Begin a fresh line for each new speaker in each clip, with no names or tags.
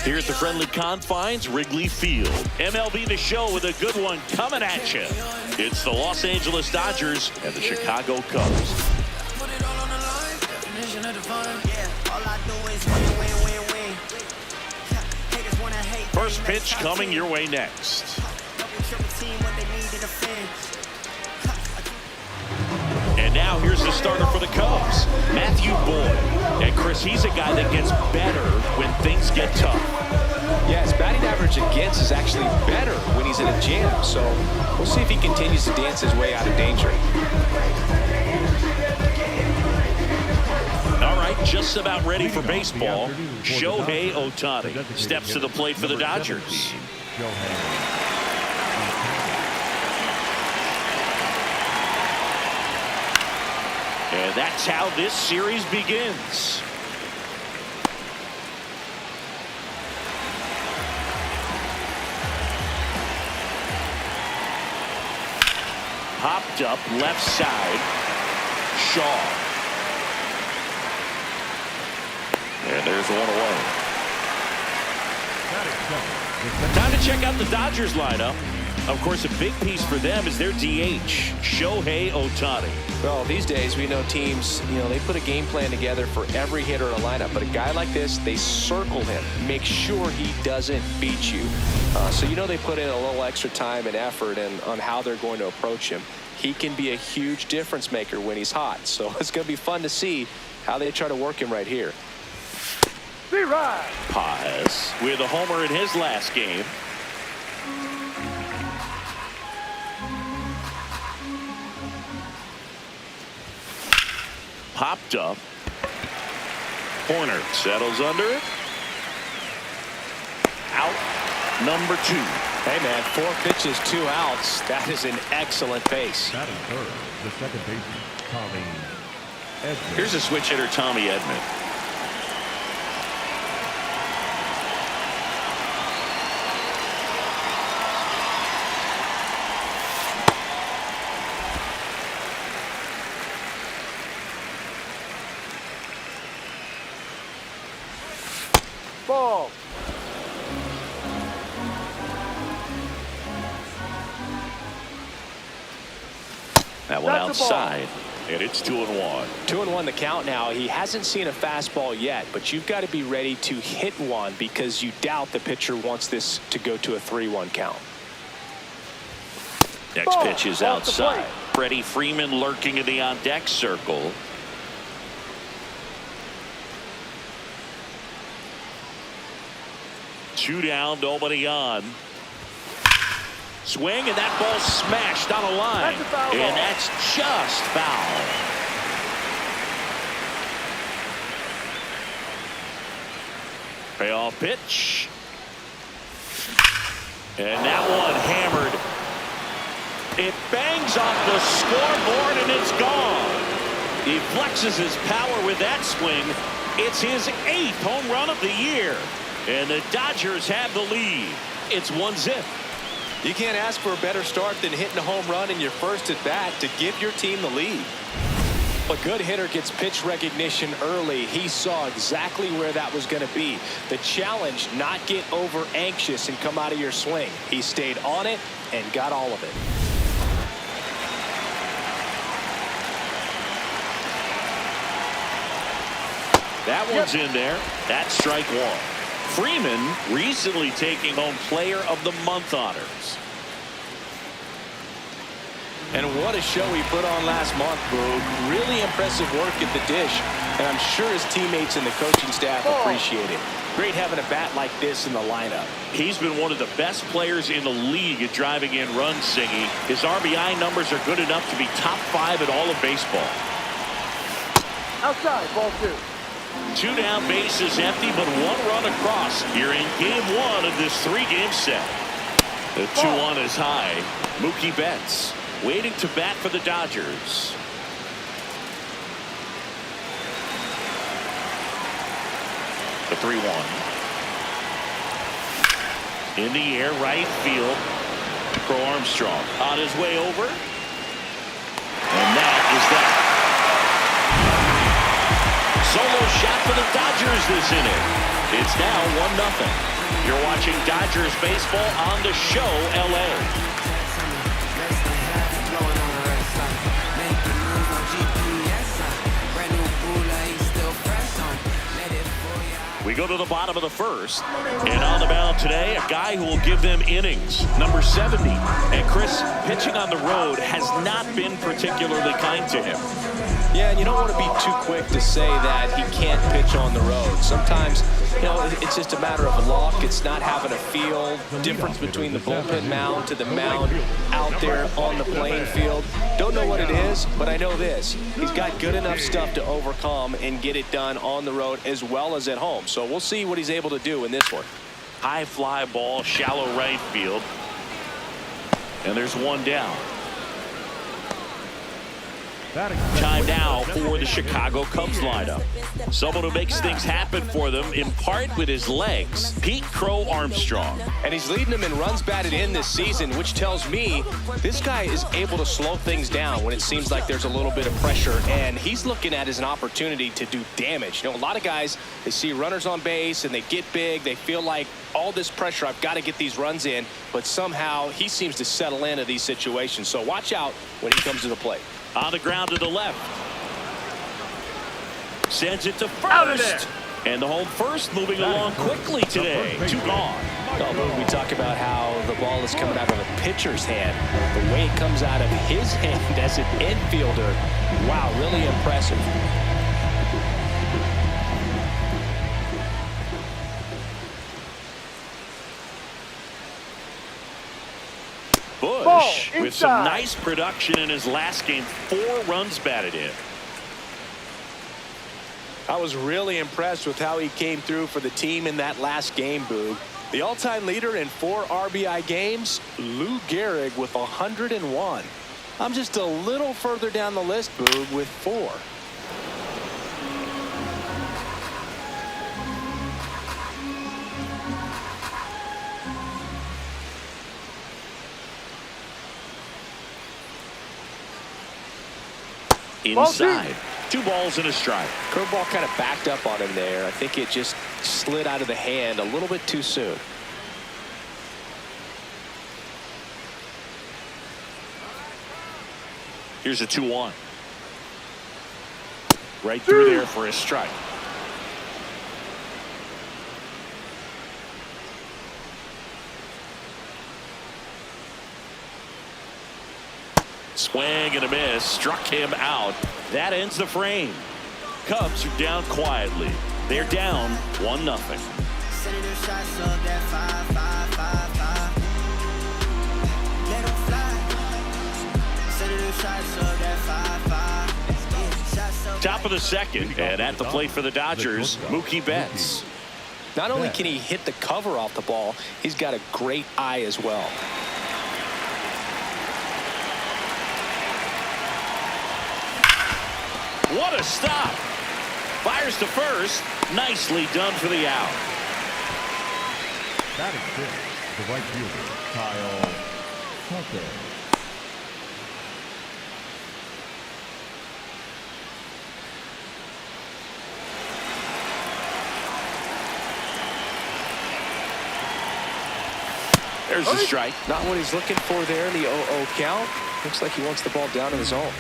Here at the friendly confines, Wrigley Field. MLB The Show with a good one coming at you. It's the Los Angeles Dodgers and the Chicago Cubs. First pitch coming your way next. And now here's the starter for the Cubs, Matthew Boyd. And Chris, he's a guy that gets better when things get tough.
Yeah, his batting average against is actually better when he's in a jam. So we'll see if he continues to dance his way out of danger.
All right, just about ready for baseball. Shohei Ohtani steps to the plate for the Dodgers. And that's how this series begins. Popped up left side. Shaw. And there's 1 away. Time to check out the Dodgers lineup. Of course, a big piece for them is their DH, Shohei Ohtani.
Well, these days we know teams, they put a game plan together for every hitter in a lineup. But a guy like this, they circle him, make sure he doesn't beat you. So they put in a little extra time and effort on how they're going to approach him. He can be a huge difference maker when he's hot. So it's going to be fun to see how they try to work him right here.
Paz with a homer in his last game. Popped up. Corner settles under it. Out. Number 2.
Hey, man, 4 pitches, 2 outs. That is an excellent pace.
Batting third, the second baseman, Tommy Edman.
Here's a switch hitter, Tommy Edman.
Ball.
That one outside, and it's 2-1.
2-1 the count now. He hasn't seen a fastball yet, but you've got to be ready to hit one because you doubt the pitcher wants this to go to a 3-1 count.
Next pitch is outside. Freddie Freeman lurking in the on-deck circle. Two down, nobody on. Swing, and that ball smashed on a line. And that's just foul. Payoff pitch. And that one hammered. It bangs off the scoreboard, and it's gone. He flexes his power with that swing. It's his 8th home run of the year. And the Dodgers have the lead. It's 1-0.
You can't ask for a better start than hitting a home run in your first at bat to give your team the lead. A good hitter gets pitch recognition early. He saw exactly where that was going to be. The challenge, not get over anxious and come out of your swing. He stayed on it and got all of it.
That one's in there. That's strike 1. Freeman recently taking home Player of the Month honors.
And what a show he put on last month, Boog. Really impressive work at the dish. And I'm sure his teammates and the coaching staff appreciate it. Great having a bat like this in the lineup.
He's been one of the best players in the league at driving in runs, Singy. His RBI numbers are good enough to be top 5 in all of baseball.
Outside, ball 2.
2 down, bases empty, but 1 run across here in game 1 of this 3-game set. The 2-1 is high. Mookie Betts waiting to bat for the Dodgers. The 3-1. In the air, right field. For Armstrong on his way over. And that is that. Solo shot for the Dodgers this inning. It's now 1-0. You're watching Dodgers baseball on The Show, LA. We go to the bottom of the first. And on the mound today, a guy who will give them innings, number 70. And Chris, pitching on the road has not been particularly kind to him.
Yeah, and you don't want to be too quick to say that he can't pitch on the road. Sometimes, it's just a matter of luck. It's not having a feel. Difference between the bullpen mound to the mound out there on the playing field. Don't know what it is, but I know this. He's got good enough stuff to overcome and get it done on the road as well as at home. So we'll see what he's able to do in this one.
High fly ball, shallow right field. And there's one down. Time now for the Chicago Cubs lineup. Someone who makes things happen for them, in part with his legs, Pete Crow Armstrong.
And he's leading them in runs batted in this season, which tells me this guy is able to slow things down when it seems like there's a little bit of pressure. And he's looking at it as an opportunity to do damage. A lot of guys, they see runners on base and they get big. They feel like all this pressure, I've got to get these runs in. But somehow he seems to settle into these situations. So watch out when he comes to the plate.
On the ground to the left. Sends it to first. And the home first moving along quickly today. 2 gone.
We talk about how the ball is coming out of a pitcher's hand. The way it comes out of his hand as an infielder. Wow, really impressive.
Bush with some nice production in his last game. 4 runs batted in.
I was really impressed with how he came through for the team in that last game, Boog. The all-time leader in 4 RBI games, Lou Gehrig with 101. I'm just a little further down the list, Boog, with 4.
Inside. 2 balls and a strike.
Curveball kind of backed up on him there. I think it just slid out of the hand a little bit too soon.
Here's a 2-1. Right through there for a strike. Swing and a miss. Struck him out. That ends the frame. Cubs are down quietly. They're down 1-0. Top of the second, and at the plate for the Dodgers, Mookie Betts.
Not only can he hit the cover off the ball, he's got a great eye as well.
What a stop. Fires to first. Nicely done for the out.
Batting fifth, the right fielder, Kyle Tucker.
There's a strike.
Not what he's looking for there in the 0-0 count. Looks like he wants the ball down in the zone.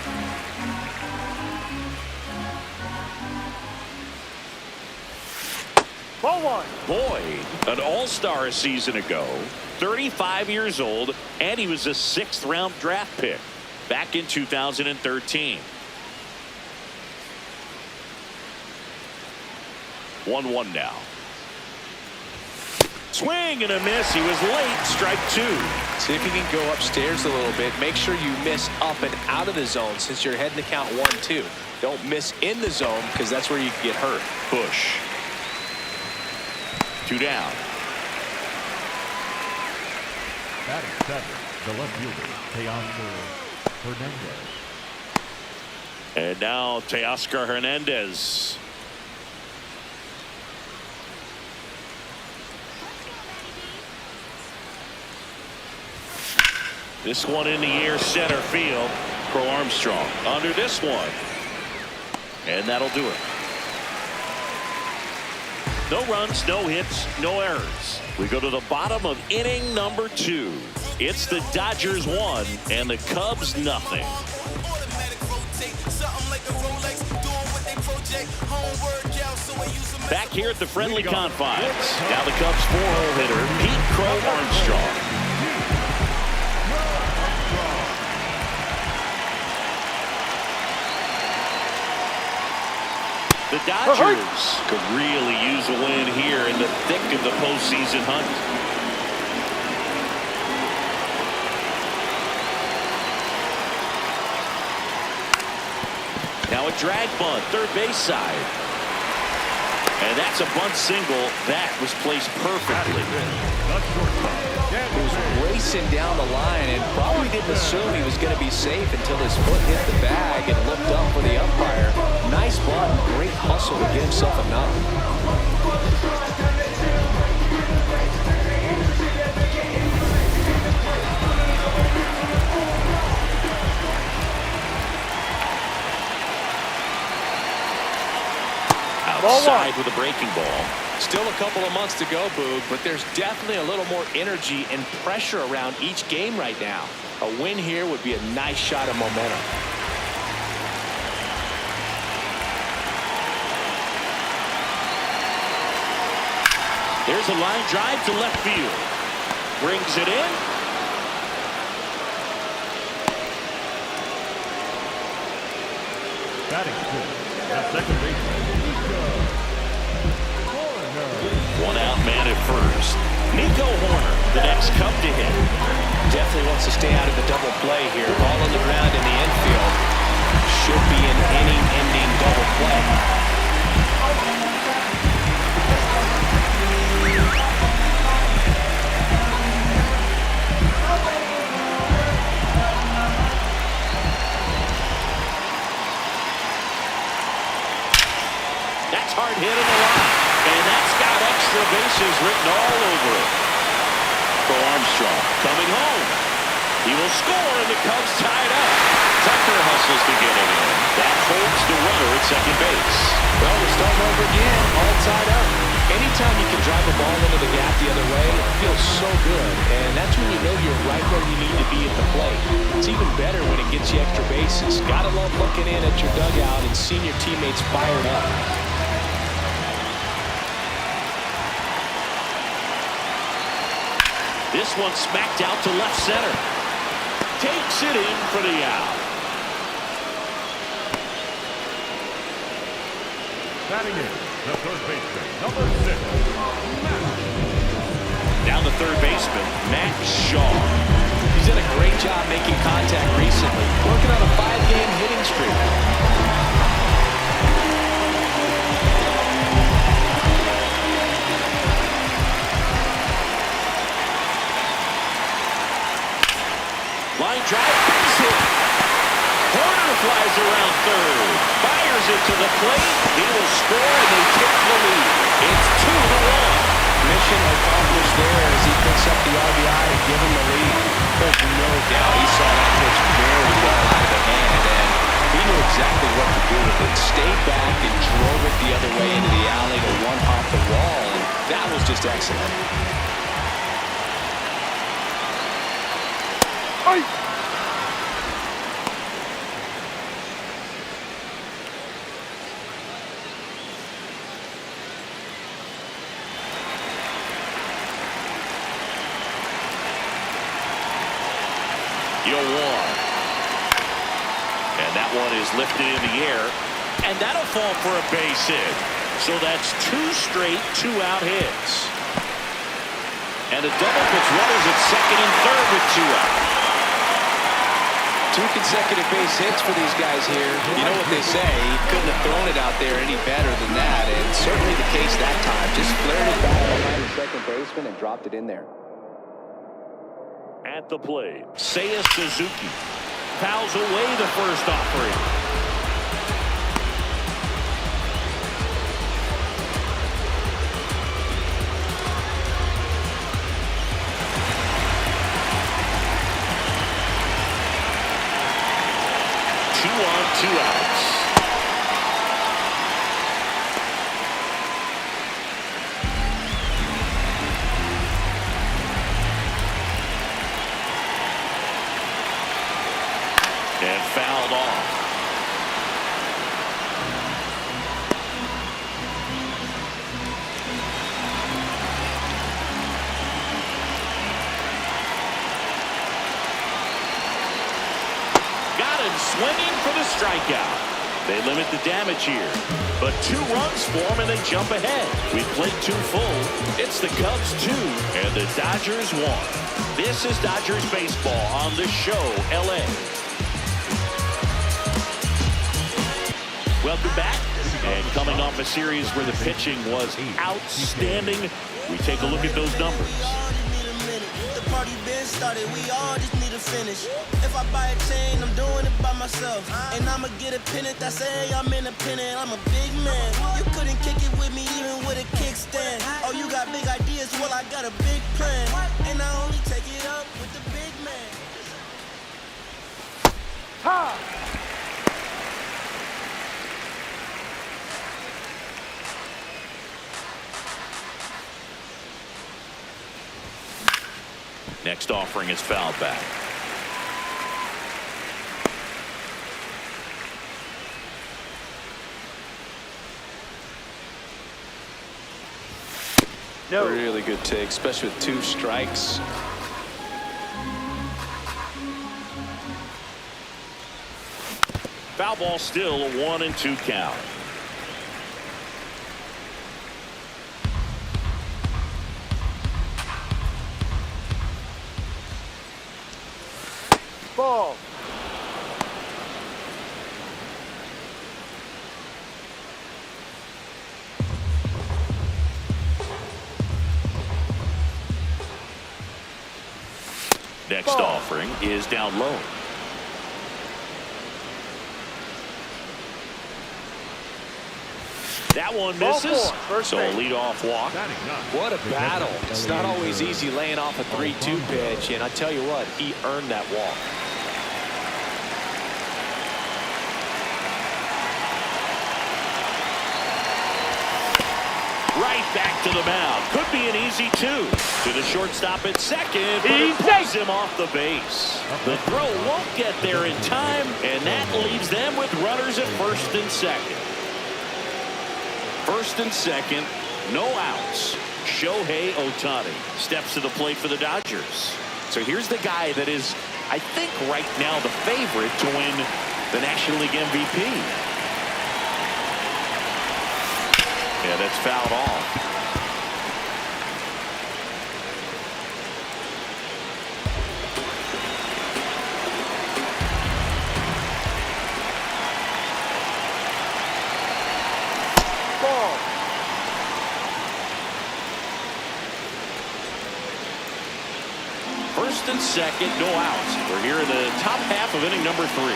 Ball 1. Boyd, an all-star a season ago, 35 years old, and he was a 6th-round draft pick back in 2013. 1-1 now. Swing and a miss. He was late. Strike 2.
See if you can go upstairs a little bit. Make sure you miss up and out of the zone since you're heading to count 1-2. Don't miss in the zone because that's where you can get hurt.
Bush. 2 down.
Batting seventh, the left fielder, Teoscar Hernandez.
And now Teoscar Hernandez. This one in the air, center field. Crow Armstrong under this one. And that'll do it. No runs, no hits, no errors. We go to the bottom of inning number 2. It's the Dodgers 1 and the Cubs nothing. Back here at the friendly confines. Now the Cubs 4-hole hitter, Pete Crow Armstrong. The Dodgers could really use a win here in the thick of the postseason hunt. Now a drag bunt, third base side. And that's a bunt single. That was placed perfectly.
He was racing down the line and probably didn't assume he was going to be safe until his foot hit the bag and looked up for the umpire. Nice bunt, great hustle to get himself a knock.
Outside with a breaking ball.
Still a couple of months to go, Boog, but there's definitely a little more energy and pressure around each game right now. A win here would be a nice shot of momentum.
There's a line drive to left field. Brings it in.
Batting fifth, the second baseman.
One out man at first. Nico Horner, the next Cub to hit.
Definitely wants to stay out of the double play here. Ball on the ground in the infield. Should be an inning-ending double play.
That's hard hit in the line. And that's got extra bases written all over it. For Armstrong coming home. He will score and the Cubs tied up. Tucker hustles to get it in. That holds the runner at second base.
Well, we're starting over again, all tied up. Anytime you can drive a ball into the gap the other way, it feels so good. And that's when you know you're right where you need to be at the plate. It's even better when it gets you extra bases. Gotta love looking in at your dugout and seeing your teammates fired up.
This one smacked out to left center. Takes it in for the out.
Batting in, the third baseman, number 6,
Down the third baseman, Matt Shaw.
He's done a great job making contact recently, working on a 5-game hitting streak.
Line drive, base hit. Horner flies around third. Fires it to the plate. He will score and they take the lead. It's 2-1.
Mission accomplished there as he picks up the RBI to give him the lead. There's no doubt he saw that pitch very well out of the hand, and he knew exactly what to do with it. Stayed back and drove it the other way into the alley to one-hop the wall, and that was just excellent.
You'll one. And that one is lifted in the air. And that'll fall for a base hit. So that's 2 straight 2-out hits. And a double puts runners at second and third with 2 out.
2 consecutive base hits for these guys here. You know what they say, he couldn't have thrown it out there any better than that, and certainly the case that time. Just flared it back behind the second baseman and dropped it in there.
At the plate, Seiya Suzuki fouls away the first offering. Two on, 2 outs. swinging for the strikeout. They limit the damage here, but 2 runs for them and they jump ahead. We played 2 full. It's the Cubs 2 and the Dodgers 1. This is Dodgers baseball on The Show, LA. Welcome back. And coming off a series where the pitching was outstanding, we take a look at those numbers.
Party been started, we all just need to finish. If I buy a chain, I'm doing it by myself. And I'ma get a pennant that say I'm independent. I'm a big man. You couldn't kick it with me even with a kickstand. Oh, you got big ideas? Well, I got a big plan. And I only take it up with the big man. Ha!
Next offering is fouled back.
No. Really good take, especially with 2 strikes.
Foul ball, still a 1-2 count.
Ball.
Next offering is down low. That one misses. So a leadoff walk.
What a battle. It's not always easy laying off a 3-2 pitch, and I tell you what, he earned that walk.
Right back to the mound. Could be an easy 2. To the shortstop at second, but it pulls him off the base. The throw won't get there in time, and that leaves them with runners at first and second. First and second, no outs. Shohei Ohtani steps to the plate for the Dodgers. So here's the guy that is, I think, right now the favorite to win the National League MVP. Yeah, that's fouled off.
Ball.
First and second, no outs. We're here in the top half of inning number 3.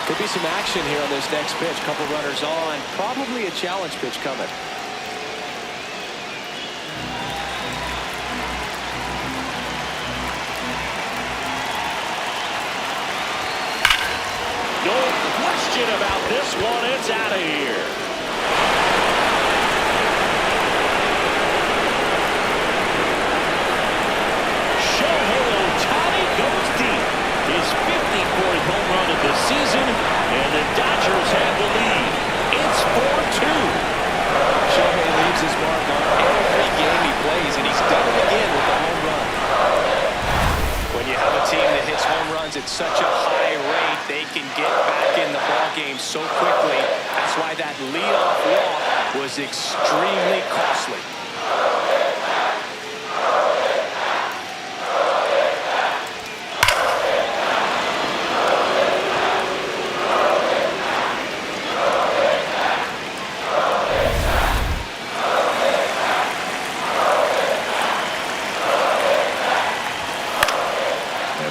Could be some action here on this next pitch. Couple runners on. Probably a challenge pitch coming.
No question about this one. It's out of here. Shohei Ohtani goes deep. His 54th home run of the season, and the Dodgers have the lead. It's 4-2.
Shohei leaves his mark on every game he plays, and he's done it again with a home run. When you have a team that hits home runs at such a high rate, they can get back in the ball game so quickly. That's why that leadoff walk was extremely costly.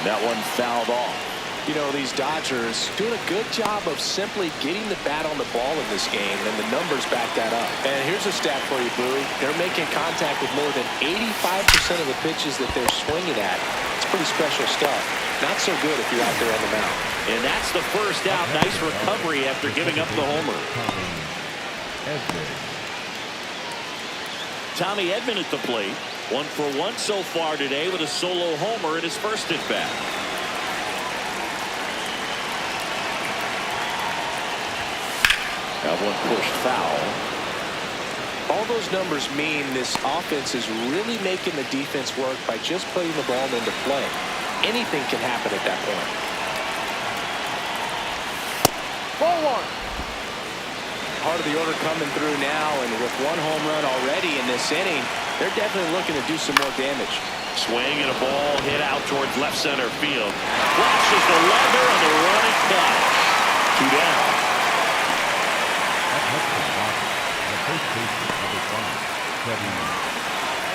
That one fouled off.
You know, these Dodgers doing a good job of simply getting the bat on the ball in this game, and the numbers back that up. And here's a stat for you, Bowie. They're making contact with more than 85% of the pitches that they're swinging at. It's pretty special stuff. Not so good if you're out there on the mound.
And that's the first out. Nice recovery after giving up the homer. Tommy Edman at the plate. 1 for 1 so far today with a solo homer in his first at bat. That one pushed foul.
All those numbers mean this offense is really making the defense work by just putting the ball into play. anything can happen at that point.
Ball one.
Part of the order coming through now, and with one home run already in this inning, they're definitely looking to do some more damage.
Swing and a ball hit out towards left center field. Flashes the leather and the running catch. 2 down.
That must be Roberts. The first baseman, number 5, Kevin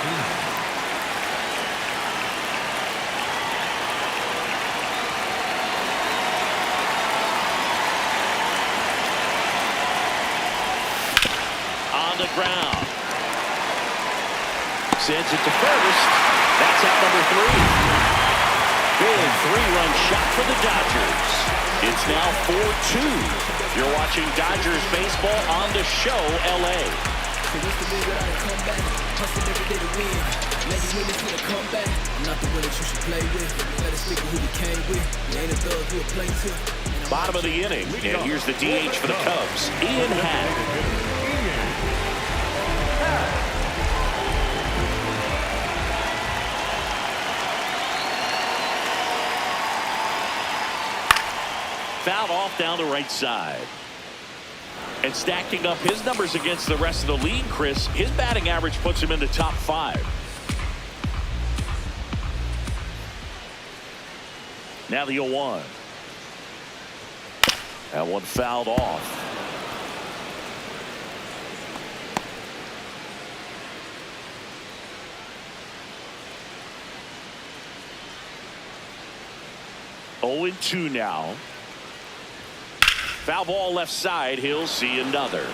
Freeman.
On the ground. Sends it to first. That's out number 3. Big 3-run shot for the Dodgers. It's now 4-2. You're watching Dodgers baseball on the show, LA. Bottom of the inning, and here's the DH for the Cubs, Ian Happ. Fouled off down the right side. And stacking up his numbers against the rest of the league, Chris, his batting average puts him in the top 5. Now the 0-1. That one fouled off. Oh, 0-2 now. Foul ball left side. He'll see another.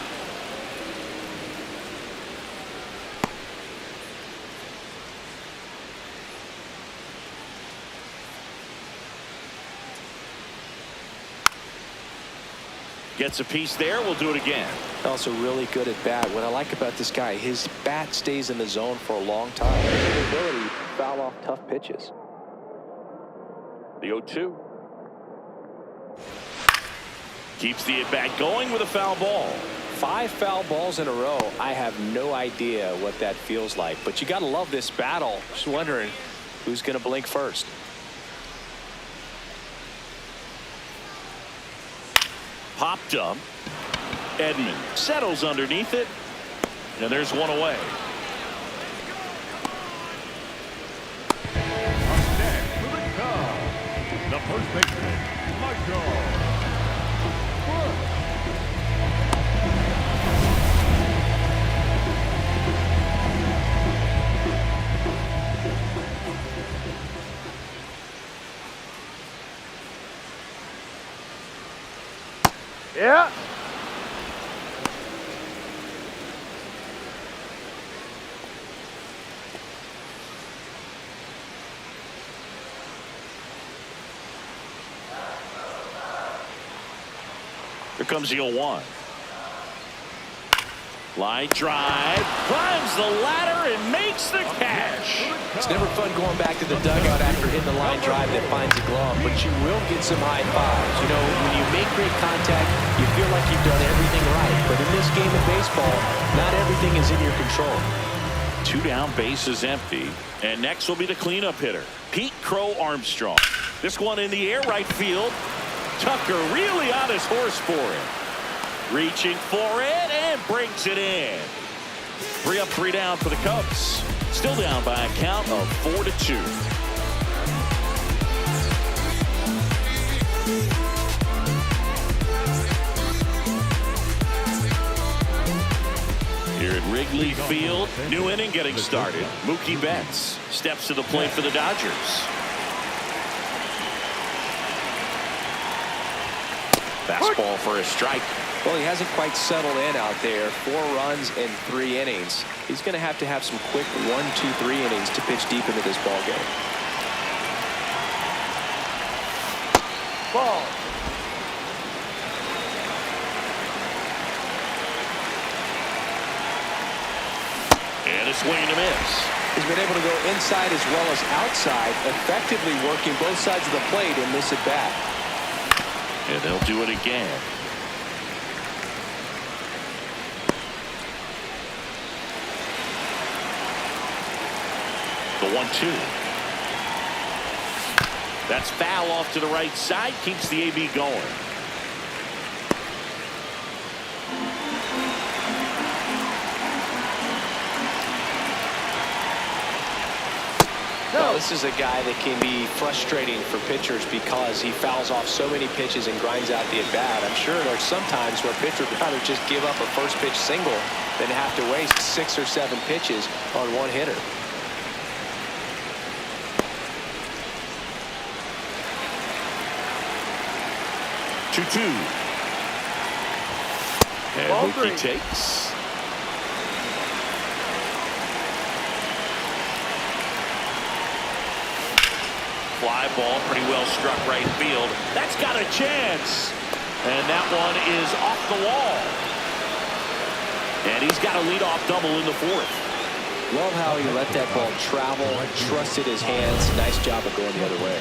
Gets a piece there. We'll do it again.
Also really good at bat. What I like about this guy, his bat stays in the zone for a long time. His ability to foul off tough pitches.
The 0-2. Keeps the at-bat going with a foul ball.
5 foul balls in a row. I have no idea what that feels like, but you got to love this battle. Just wondering who's going to blink first.
Popped up. Edman settles underneath it, and there's one away.
Up next for the Cubs, the first baseman, Michael.
Yeah.
Here comes the 0-1. Line drive, climbs the ladder and makes the catch.
It's never fun going back to the dugout after hitting the line drive that finds a glove, but you will get some high fives. You know, when you make great contact, you feel like you've done everything right. But in this game of baseball, not everything is in your control.
2 down, base is empty. And next will be the cleanup hitter, Pete Crow Armstrong. This one in the air right field. Tucker really on his horse for it. Reaching for it and brings it in. 3 up, 3 down for the Cubs. Still down by a count of 4-2. Here at Wrigley Field, new inning getting started. Mookie Betts steps to the plate for the Dodgers. Fastball for a strike.
Well, he hasn't quite settled in out there. 4 runs in 3 innings. He's going to have some quick 1, 2, 3 innings to pitch deep into this ball game.
Ball.
And a swing and a miss.
He's been able to go inside as well as outside, effectively working both sides of the plate in this at bat.
And they'll do it again. The 1-2. That's foul off to the right side. Keeps the AB going.
Well, this is a guy that can be frustrating for pitchers because he fouls off so many pitches and grinds out the at-bat. I'm sure there's some times where a pitcher would rather just give up a first pitch single than have to waste 6 or 7 pitches on one hitter.
And Mookie takes. Fly ball, pretty well struck right field. That's got a chance. And that one is off the wall. And he's got a leadoff double in the 4th.
Love how he let that ball travel, trusted his hands. Nice job of going the other way.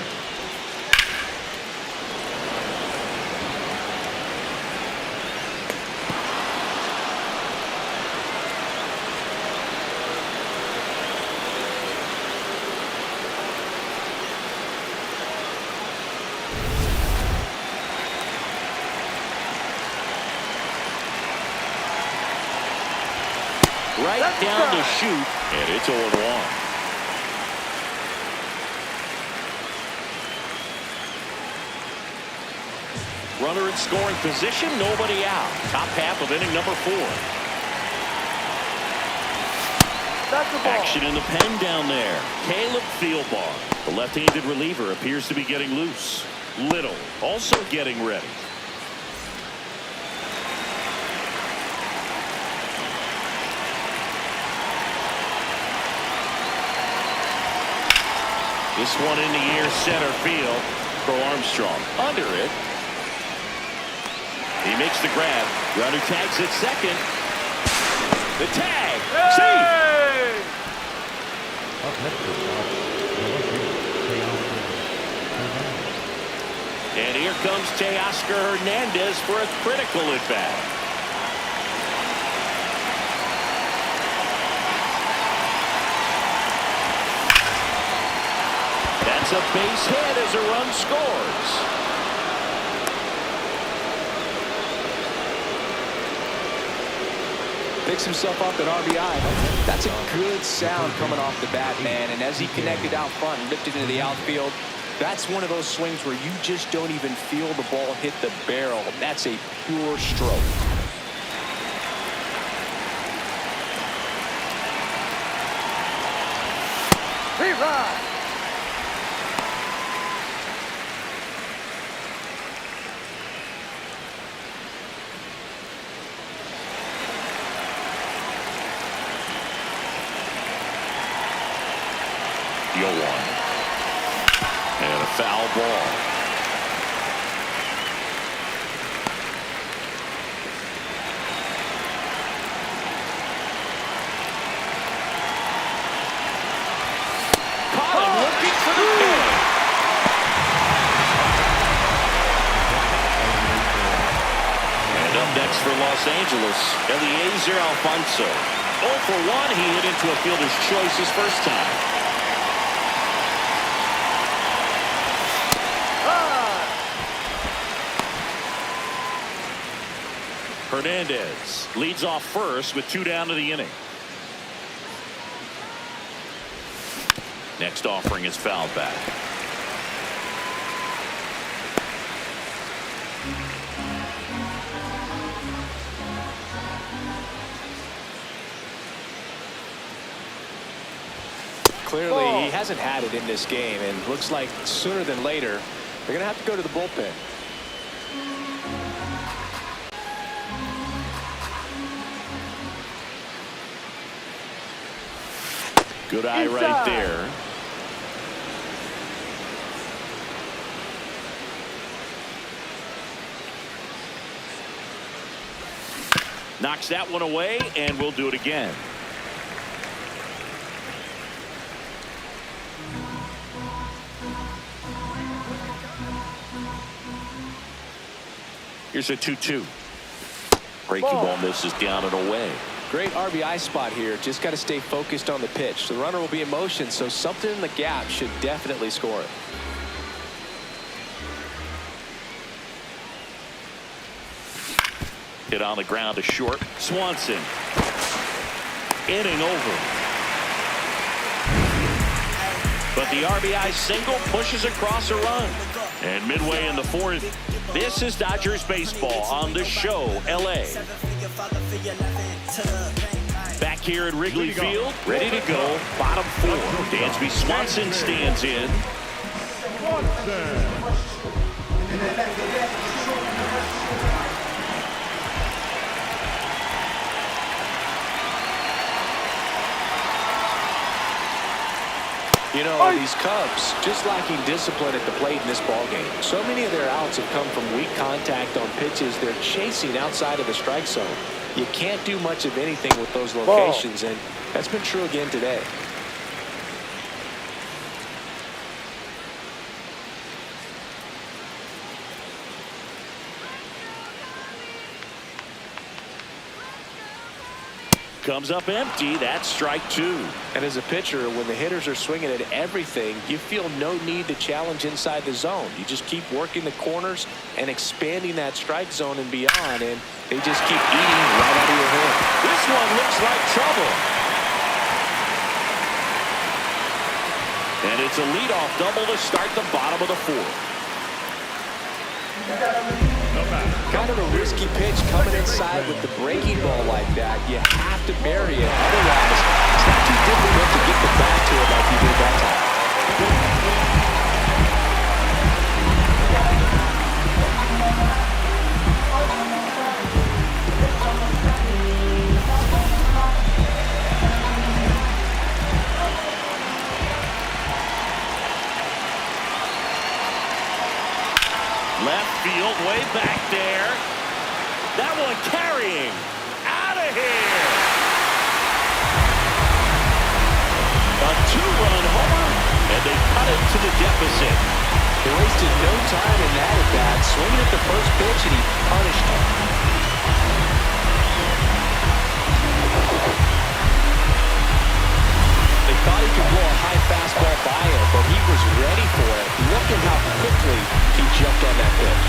Right down to shoot, and it's 0-1. Runner in scoring position, nobody out. Top half of inning number 4. Action in the pen down there. Caleb Thielbar, the left-handed reliever, appears to be getting loose. Little also getting ready. This one in the air, center field. Pro Armstrong under it. He makes the grab. Runner tags at second. The tag.
Hey!
And here comes Teoscar Hernandez for a critical at bat. That's a base hit as a run scores.
Picks himself up at RBI. That's a good sound coming off the bat, man. And as he connected out front and lifted into the outfield, that's one of those swings where you just don't even feel the ball hit the barrel. That's a pure stroke.
Viva!
And a foul ball. Caught him looking for the pin. And up next for Los Angeles, Eliezer Alfonso. 0 for 1. He hit into a fielder's choice his first time. Hernandez leads off first with 2 down to the inning. Next offering is fouled back.
Clearly, he hasn't had it in this game, and looks like sooner than later, they're going to have to go to the bullpen.
Good eye right there. Knocks that one away, and we'll do it again. Here's a 2-2. Breaking ball misses down and away.
Great RBI spot here. Just got to stay focused on the pitch. The runner will be in motion, so something in the gap should definitely score it.
Hit on the ground to short. Swanson. Inning over. But the RBI single pushes across a run. And midway in the fourth, this is Dodgers baseball on the show, LA. Back here at Wrigley Field, ready to go. Bottom four. Dansby Swanson stands in.
You know, these Cubs just lacking discipline at the plate in this ballgame. So many of their outs have come from weak contact on pitches they're chasing outside of the strike zone. You can't do much of anything with those locations, and that's been true again today.
Comes up empty. That's strike two.
And as a pitcher, when the hitters are swinging at everything, you feel no need to challenge inside the zone. You just keep working the corners and expanding that strike zone and beyond, and they just keep eating right out of your hand.
This one looks like trouble. And it's a leadoff double to start the bottom of the fourth.
Kind of a risky pitch coming inside with the breaking ball like that. You have to bury it. Otherwise, it's not too difficult to get the bat to it like you did that time.
Left field, way back there. That one carrying. Out of here. A two-run homer, and they cut it to the deficit.
They wasted no time in that at bat. Swinging at the first pitch, and he punished him. They thought he could blow a high fastball by him, but he was ready for it. Look at how quickly he jumped on that pitch.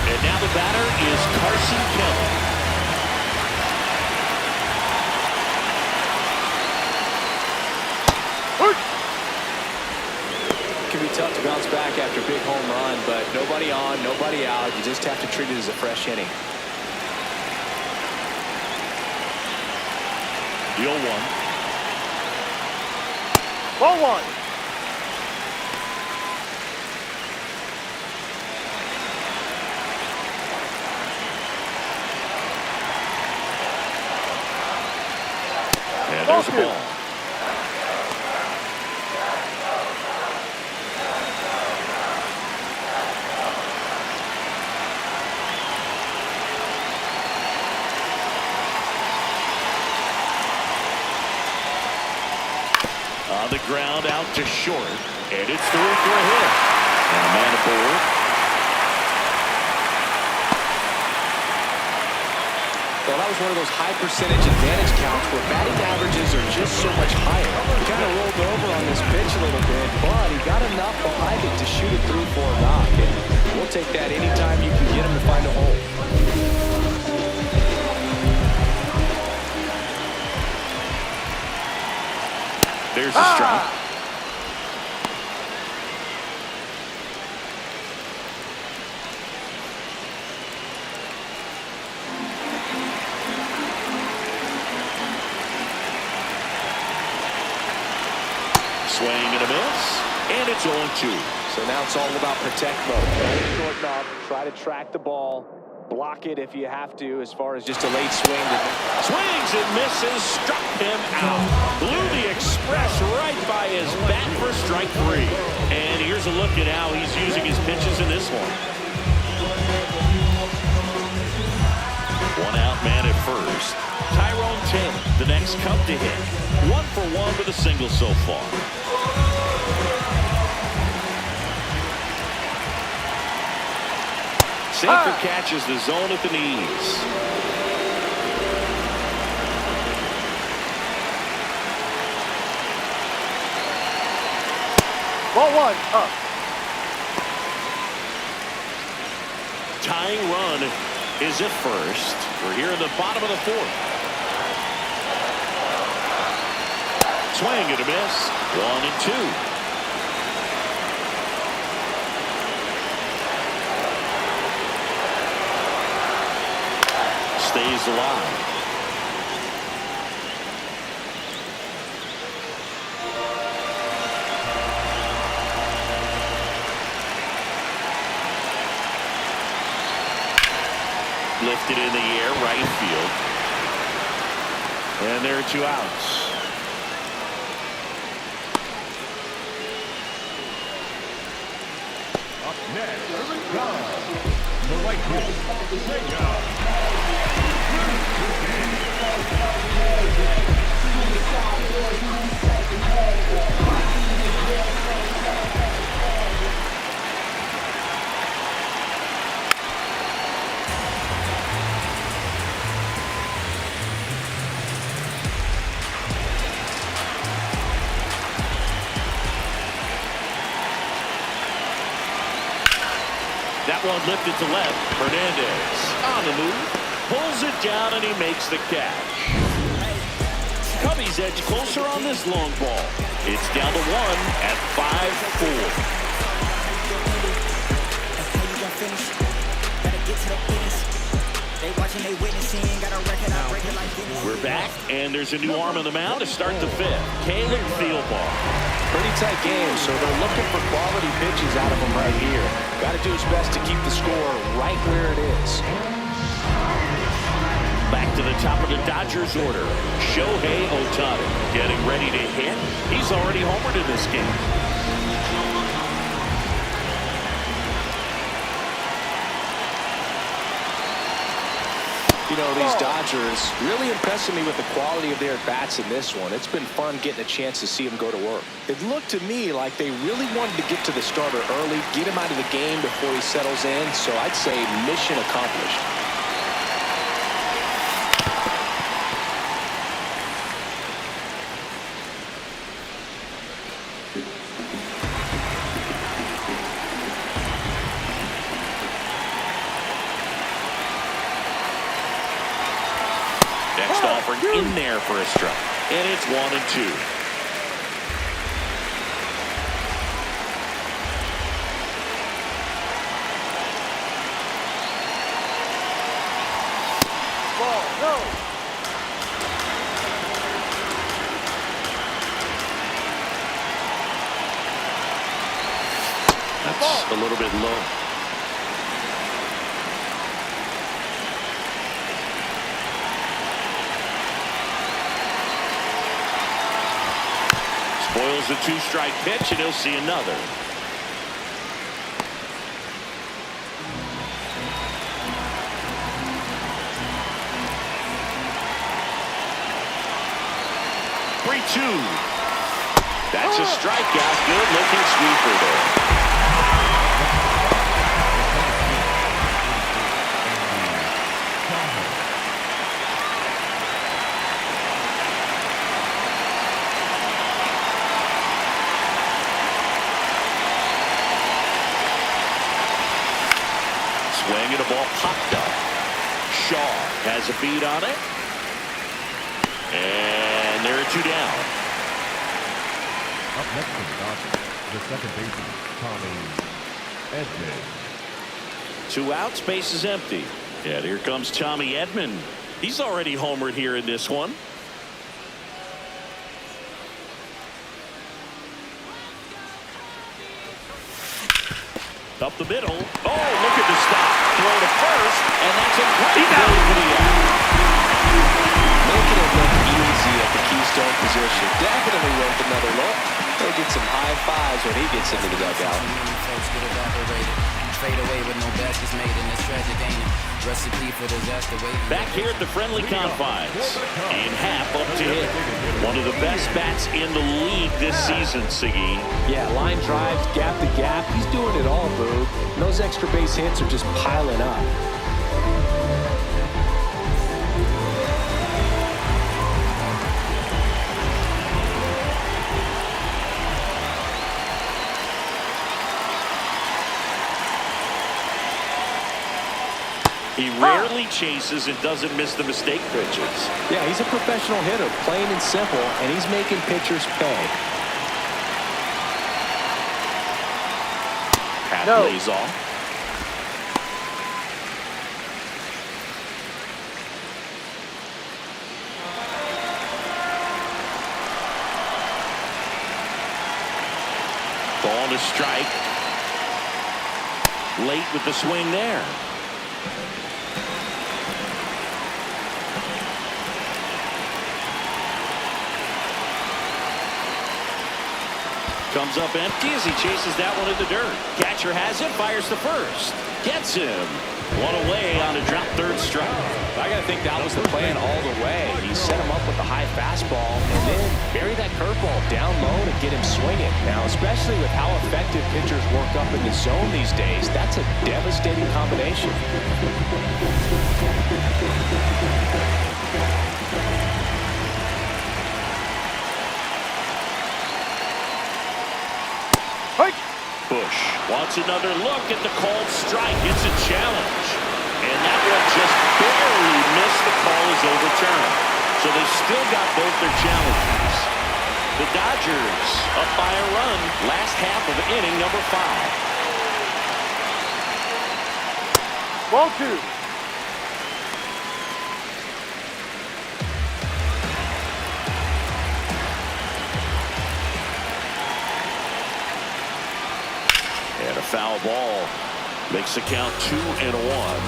And now the batter is Carson Kelly.
It can be tough to bounce back after a big home run, but nobody on, nobody out. You just have to treat it as a fresh inning.
The 0-1.
Ball one.
And there's a ball. On the ground, out to short, and it's through for a hit. And a man aboard.
Well, that was one of those high percentage advantage counts where batting averages are just so much higher. He kind of rolled over on this pitch a little bit, but he got enough behind it to shoot it through for a knock. And we'll take that anytime you can get him to find a hole.
There's a strike. Swing and a miss, and it's 0-2.
So now it's all about protect mode. Try to shorten up, try to track the ball, block it if you have to, as far as just a late swing.
Swings and misses, struck him out. Blew the express right by his bat for strike three. And here's a look at how he's using his pitches in this one. One out man at first. Tyrone Taylor, the next Cub to hit. 1 for 1 with a single so far. Safer catches the zone at the knees.
Ball one, up.
Tying run is at first. We're here in the bottom of the fourth. Swing and a miss. 1-2. Stays alive. Lifted in the air, right field. And there are 2 outs.
Up next, the right field,
That one lifted to left. Hernandez on the move. Pulls it down and he makes the catch. Cubbies edge closer on this long ball. It's down to 1 at 5-4. We're back, and there's a new arm on the mound to start the 5th. Caleb Thielbar.
Pretty tight game, so they're looking for quality pitches out of him right here. Got to do his best to keep the score right where it is.
Back to the top of the Dodgers order. Shohei Ohtani getting ready to hit. He's already homered in this game.
You know, these Dodgers really impressing me with the quality of their at-bats in this one. It's been fun getting a chance to see them go to work. It looked to me like they really wanted to get to the starter early, get him out of the game before he settles in, so I'd say mission accomplished.
Next offering in there for a strike. And it's 1-2.
Ball, no.
That's a little bit low. Spoils a 2-strike pitch, and he'll see another. That's a strikeout. Good looking sweeper there. Swing and a ball popped up. Shaw has a beat on it. And there are 2 down.
Up next for the Dodgers, the second baseman, Tommy Edman.
2 outs, base is empty. And here comes Tommy Edman. He's already homered here in this one. Up the middle. Oh, look at the stop. Throw to first, and that's a great play for the out.
Making it look easy at the keystone position. Definitely worth another look. He'll get some high fives when he gets into the dugout.
Fade away with no baskets made in this tragic game. Recipe for disaster waiting.
Back here at the friendly confines. In half up to hit. One of the best bats in the league this season, Siggy.
Yeah, line drives, gap to gap. He's doing it all, Boo. And those extra base hits are just piling up.
He rarely chases and doesn't miss the mistake pitches.
Yeah, he's a professional hitter, plain and simple, and he's making pitchers pay.
Half
No.
lays off. Ball to strike. Late with the swing there. Comes up empty as he chases that one in the dirt. Catcher has it, fires to first. Gets him. One away on a drop third strike.
I got to think that was the plan all the way. He set him up with the high fastball and then bury that curveball down low to get him swinging. Now, especially with how effective pitchers work up in the zone these days, that's a devastating combination.
Bush wants another look at the called strike. It's a challenge. And that one just barely missed. The call is overturned. So they still got both their challenges. The Dodgers up by a run. Last half of inning number 5.
Ball 2.
And a foul ball makes the count 2-1.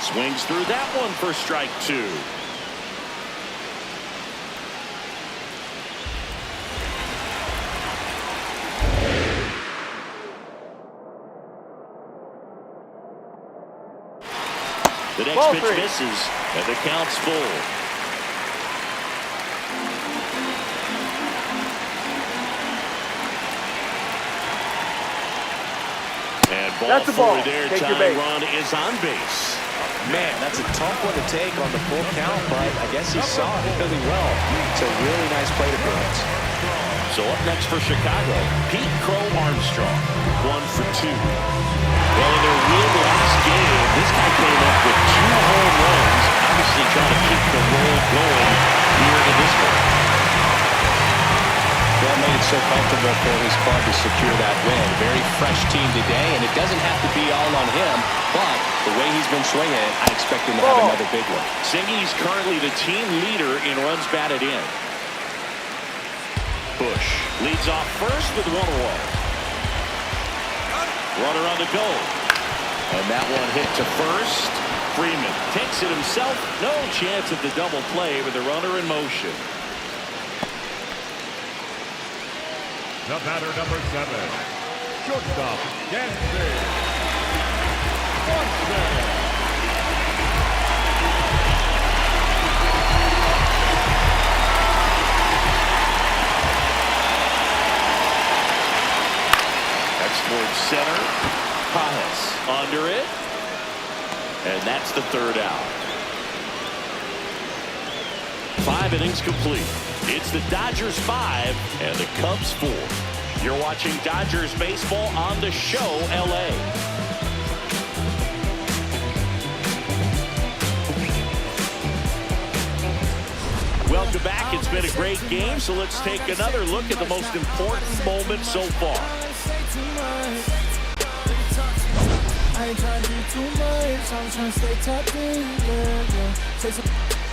Swings through that one for strike 2. The next
Ball
pitch
3.
misses, and the count's full. And ball
That's the ball.
there.
Take your
Tying
base.
run is on base.
Man, that's a tough one to take on the full count, but I guess he saw it really well. It's a really nice plate appearance.
So up next for Chicago, Pete Crow Armstrong, 1 for 2. Well, in their win last game, this guy came up with 2 home runs, obviously trying to keep the roll going here to this one.
That made it so comfortable for his club to secure that win. Very fresh team today, and it doesn't have to be all on him, but the way he's been swinging it, I expect him to have another big one.
Singy's currently the team leader in runs batted in. Bush leads off first with 1 away. Runner on the go. And that one hit to first. Freeman takes it himself. No chance at the double play with the runner in motion.
The batter, number 7, shortstop, Jansen.
That's towards center. Pajas under it. And that's the 3rd out. 5 innings complete. It's the Dodgers 5 and the Cubs 4. You're watching Dodgers baseball on the show, LA. Welcome back. It's been a great game, so let's take another look at the most important moment so far.
I ain't trying to do too much. I'm trying to stay tapped in, yeah. Say some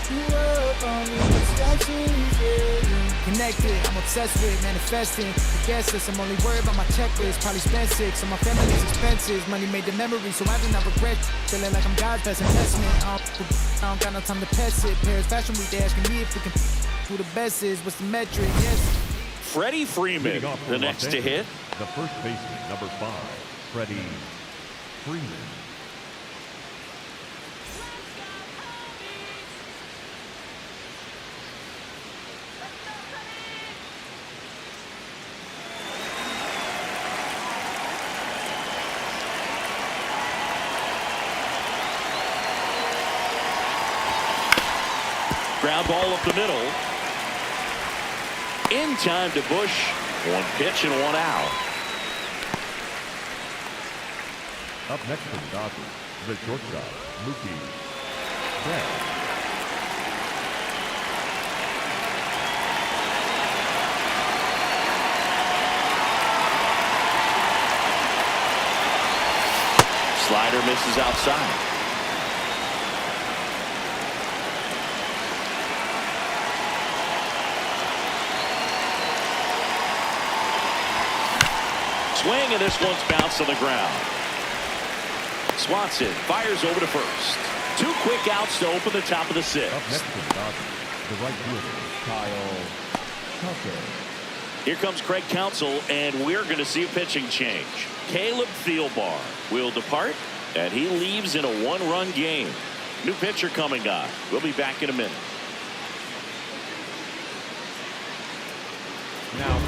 up on me, yeah. Connected, I'm obsessed with manifesting. I guess this, I'm only worried about my checklist. Probably spent 6 on my family's expenses. Money made the memory, so I do not regret. Feeling like I'm God's best investment. I don't got no time to pass it. Paris Fashion Week, they asking me if we can who the best is. What's the metric? Yes.
Freddie Freeman, the next to hit.
The first baseman, number 5, Freddie Freeman.
Ground ball up the middle. In time to Bush. One pitch and one out.
Up next for the Dodgers, the shortstop, Mookie Betts.
Slider misses outside. Swing, and this one's bounced on the ground. Swanson fires over to first. 2 quick outs to open the top of the 6th.
Up next for the Dodgers, the right fielder, Kyle Tucker.
Here comes Craig Counsell, and we're going to see a pitching change. Caleb Thielbar will depart, and he leaves in a 1-run game. New pitcher coming on. We'll be back in a minute.
Now,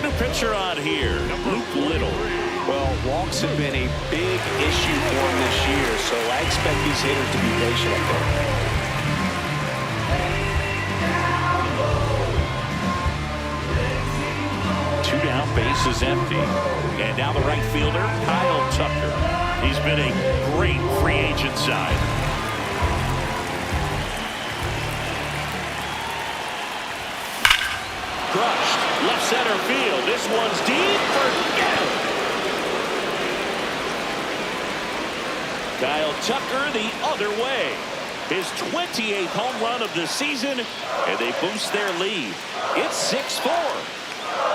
New pitcher on here, Luke Little.
Well, walks have been a big issue for him this year, so I expect these hitters to be patient up there.
2 down, base is empty. And now the right fielder, Kyle Tucker. He's been a great free agent sign. Crushed, left center field. This one's deep. Forget it. Kyle Tucker the other way. His 28th home run of the season, and they boost their lead. It's 6-4.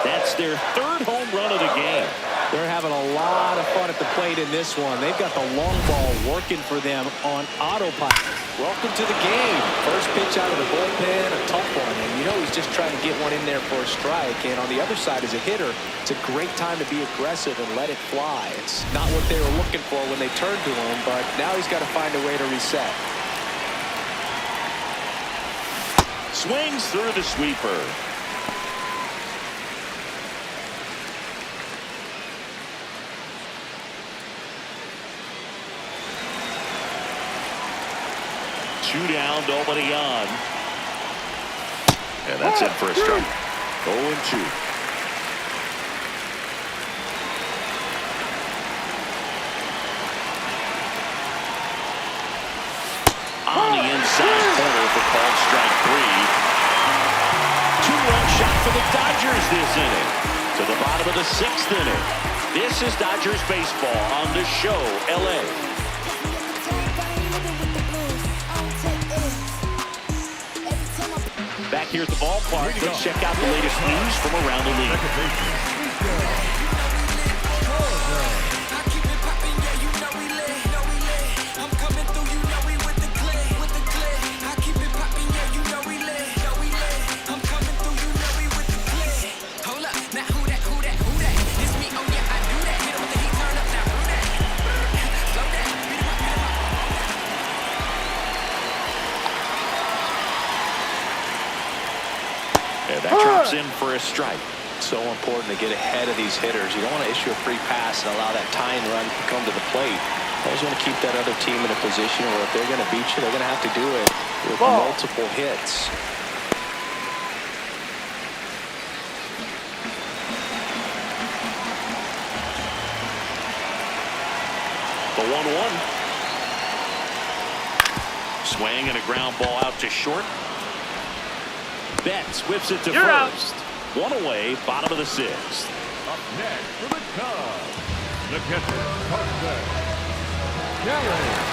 That's their 3rd home run of the game.
They're having a lot of fun at the plate in this one. They've got the long ball working for them on autopilot. Welcome to the game. First pitch out of the bullpen, a tough one. And you know he's just trying to get one in there for a strike. And on the other side, as a hitter, it's a great time to be aggressive and let it fly. It's not what they were looking for when they turned to him, but now he's got to find a way to reset.
Swings through the sweeper. Two down, nobody on. And that's it for a strike. 0-2. On the inside corner for called strike 3. 2-run shot for the Dodgers this inning. To the bottom of the 6th inning. This is Dodgers baseball on The Show, LA. Back here at the ballpark, let's check out the latest news from around the league. That drops in for a strike.
So important to get ahead of these hitters. You don't want to issue a free pass and allow that tying run to come to the plate. You always want to keep that other team in a position where if they're going to beat you, they're going to have to do it with multiple hits.
The 1-1. Swing and a ground ball out to short. Betts whips it to first. One away, bottom of the 6th.
Up next for the Cubs, the catcher, Carson Kelly.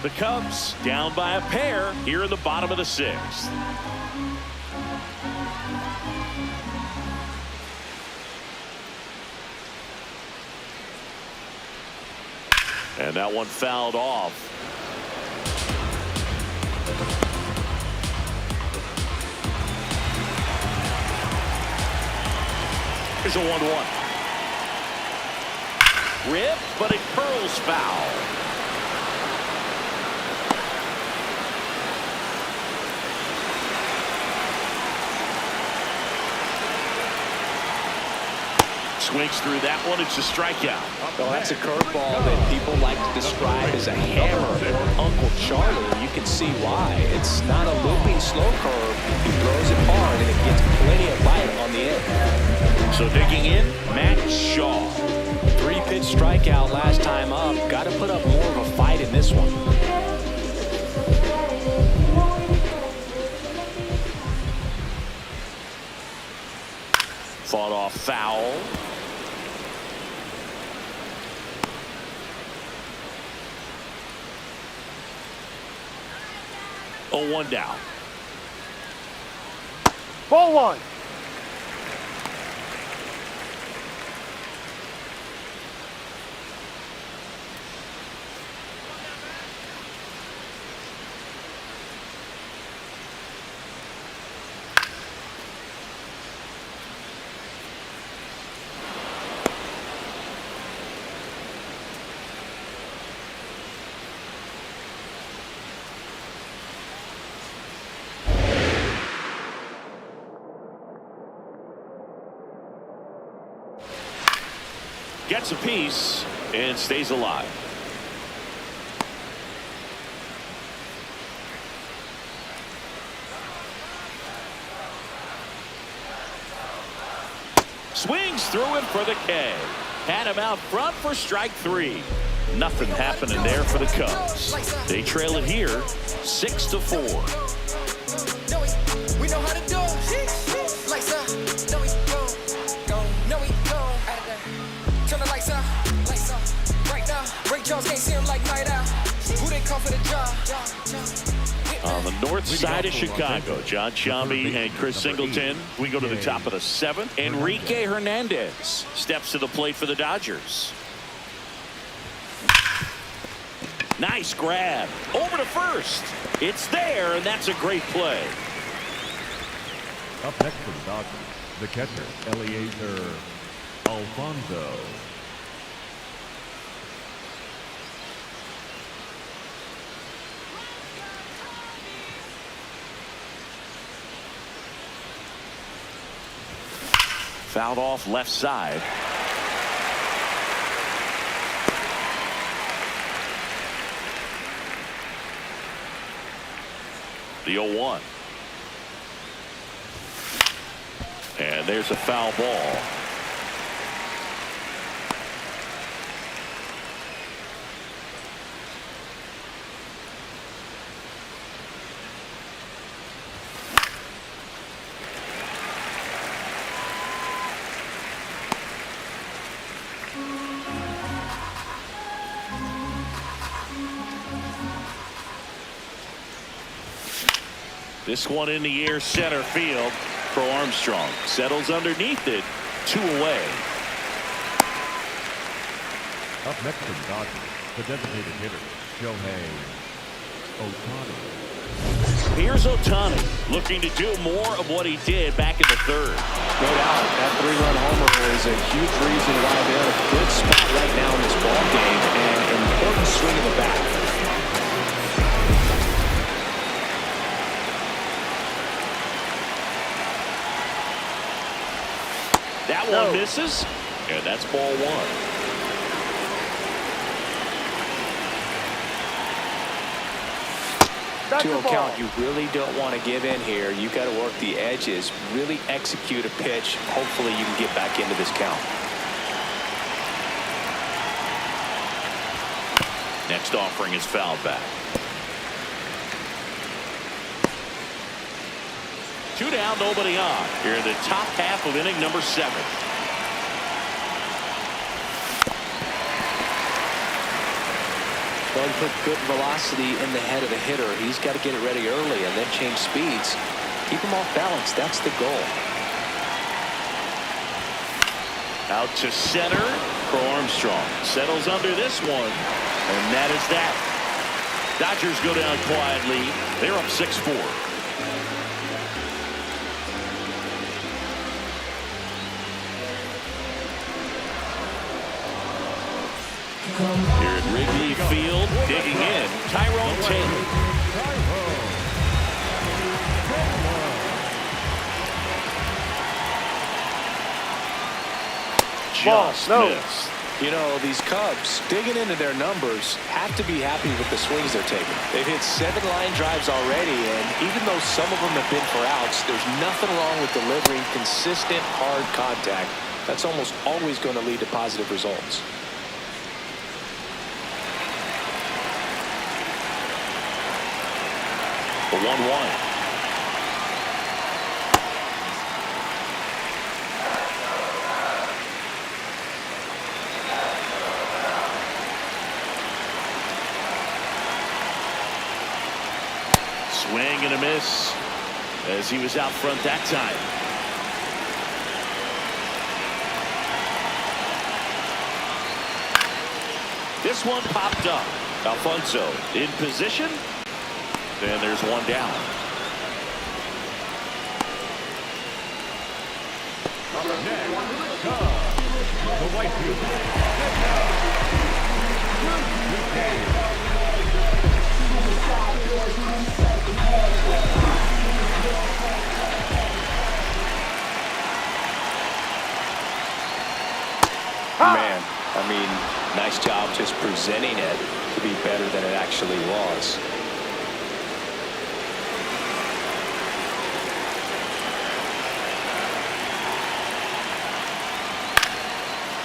The Cubs down by a pair here in the bottom of the 6th. And that one fouled off. Here's a 1-1. Rip, but it curls foul. Swings through that one. It's a strikeout.
Well, that's a curveball that people like to describe as a hammer or Uncle Charlie. You can see why. It's not a looping slow curve. He throws it hard, and it gets plenty of bite on the end.
So digging in, Matt Shaw.
3-pitch strikeout last time up. Got to put up more of a fight in this one.
Fought off foul. Oh, 1 down.
Ball 1.
Gets a piece and stays alive. Swings through it for the K. Had him out front for strike 3. Nothing happening there for the Cubs. They trail it here 6-4.
We know how to do it. Lights up. No, we go. No, we go. Turn the lights up. Lights up. Right now. Ray Charles can't see him like night out. Who they call for the job?
On the north side of Chicago, John Sciambi and Chris Singleton. We go to the top of the 7th. Enrique Hernandez steps to the plate for the Dodgers. Nice grab. Over to first. It's there, and that's a great play.
Up next for the Dodgers, the catcher, Eliezer Alfonso.
Fouled off left side. The 0-1. And there's a foul ball. This one in the air, center field for Armstrong. Settles underneath it, 2 away.
Up next for the Dodgers, the designated hitter, Shohei Ohtani.
Here's Ohtani looking to do more of what he did back in the 3rd.
No doubt, that 3-run homer is a huge reason why they're in a good spot right now in this ball game, and an important swing of the bat.
That one misses, and that's ball 1.
To a count, you really don't want to give in here. You got to work the edges, really execute a pitch. Hopefully you can get back into this count.
Next offering is fouled back. 2 down, nobody on. Here in the top half of inning number 7.
Well, he put good velocity in the head of the hitter. He's got to get it ready early and then change speeds. Keep him off balance. That's the goal.
Out to center for Armstrong. Settles under this one, and that is that. Dodgers go down quietly. They're up 6-4. Here at Wrigley Field, digging in, Tyrone Taylor. just
no.
missed.
You know, these Cubs, digging into their numbers, have to be happy with the swings they're taking. They've hit 7 line drives already, and even though some of them have been for outs, there's nothing wrong with delivering consistent, hard contact. That's almost always going to lead to positive results.
The 1-1. Swing and a miss as he was out front that time. This one popped up. Alfonso in position. Then there's one down.
The right fielder.
Man, I mean, nice job just presenting it to be better than it actually was.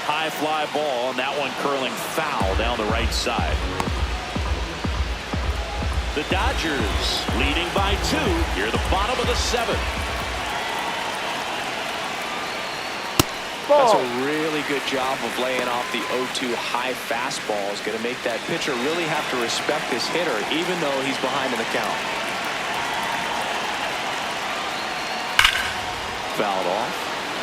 High fly ball, and that one curling foul down the right side. The Dodgers leading by 2 here at the bottom of the 7th.
That's a really good job of laying off the 0-2 high fastball. Is going to make that pitcher really have to respect this hitter, even though he's behind in the count.
Fouled off,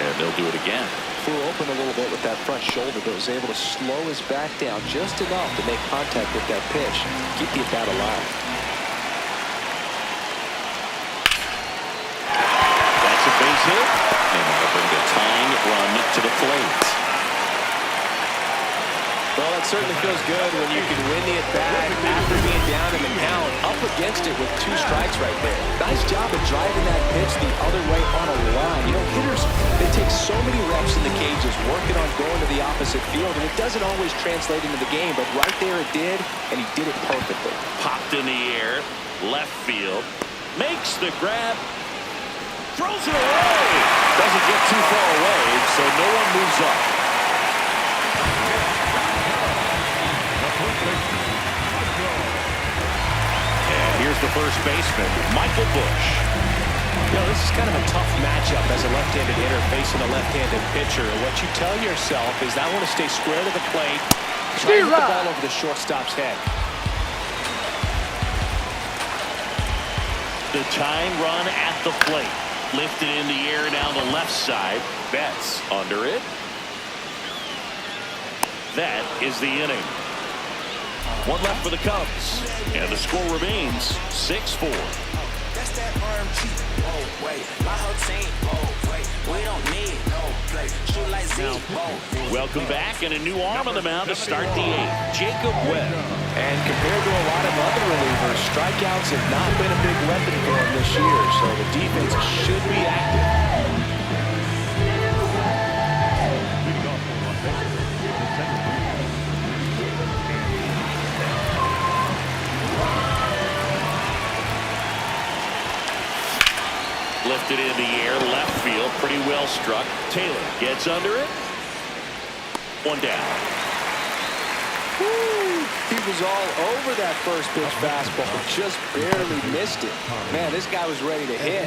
and they'll do it again.
Flew open a little bit with that front shoulder, but was able to slow his back down just enough to make contact with that pitch, keep the at-bat alive.
That's a base hit, and that'll bring the tying run to the plate.
Well, it certainly feels good when you can win the at-bat after being down in the count, up against it with 2 strikes right there. Nice job of driving that pitch the other way on a line. You know, hitters, they take so many reps in the cages working on going to the opposite field, and it doesn't always translate into the game, but right there it did, and he did it perfectly.
Popped in the air, left field, makes the grab, throws it away. Doesn't get too far away, so no one moves up. And here's the first baseman, Michael Busch.
You know, this is kind of a tough matchup as a left-handed hitter facing a left-handed pitcher. And what you tell yourself is I want to stay square to the plate, try to hit the ball over the shortstop's head.
The tying run at the plate. Lifted in the air down the left side. Betts under it. That is the inning. 1 left for the Cubs. And the score remains 6-4.
That's that RMG. Oh, wait. My whole team. Oh, wait. We don't need no play. Shoot like Z. Oh.
Welcome back, and a new arm on the mound to start the 8th. Jacob Webb.
And compared to a lot of other relievers, strikeouts have not been a big weapon for him this year, so the defense should be active.
Leading off for one base, the center fielder.
Lifted in the air, left field, pretty well struck. Taylor gets under it. 1 down.
Woo! He was all over that first pitch fastball, just barely missed it. Man, this guy was ready to hit.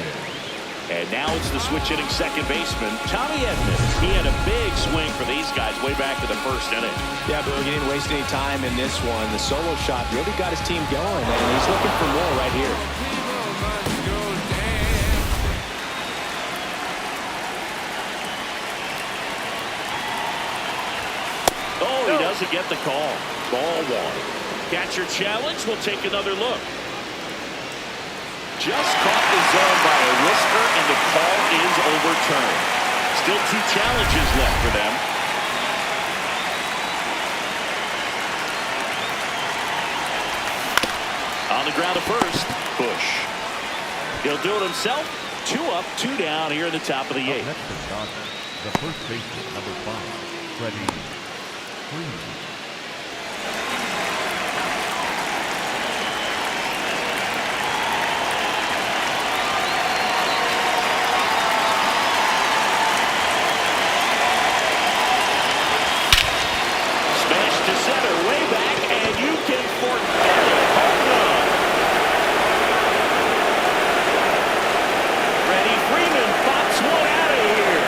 And now it's the switch-hitting second baseman, Tommy Edmonds. He had a big swing for these guys way back in the first inning.
Yeah, but he didn't waste any time in this one. The solo shot really got his team going, and he's looking for more right here.
Oh, he doesn't get the call. Ball 1. Catcher challenge. We'll take another look. Just caught the zone by a whisper, and the call is overturned. Still 2 challenges left for them. On the ground to first, Busch. He'll do it himself. 2 up, 2 down here in the top of the 8th.
Next to Dodgers, the first baseman, number 5. Freddie Freeman.
Smash to center, way back, and you can forget it. Home run. Freddie Freeman pops one out of here.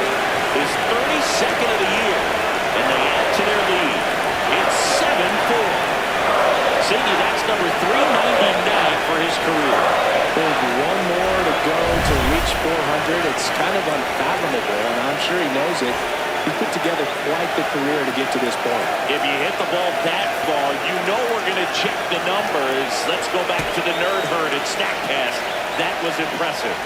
His 32nd of the year, and they add to their lead. It's 7-4. Siggy, that's number 399 for his career.
There's one more to go to reach 400. It's kind of unfathomable, and I'm sure he knows it. He put together quite the career to get to this point.
If you hit the ball that far, you know we're going to check the numbers. Let's go back to the nerd herd at StatCast. That was impressive.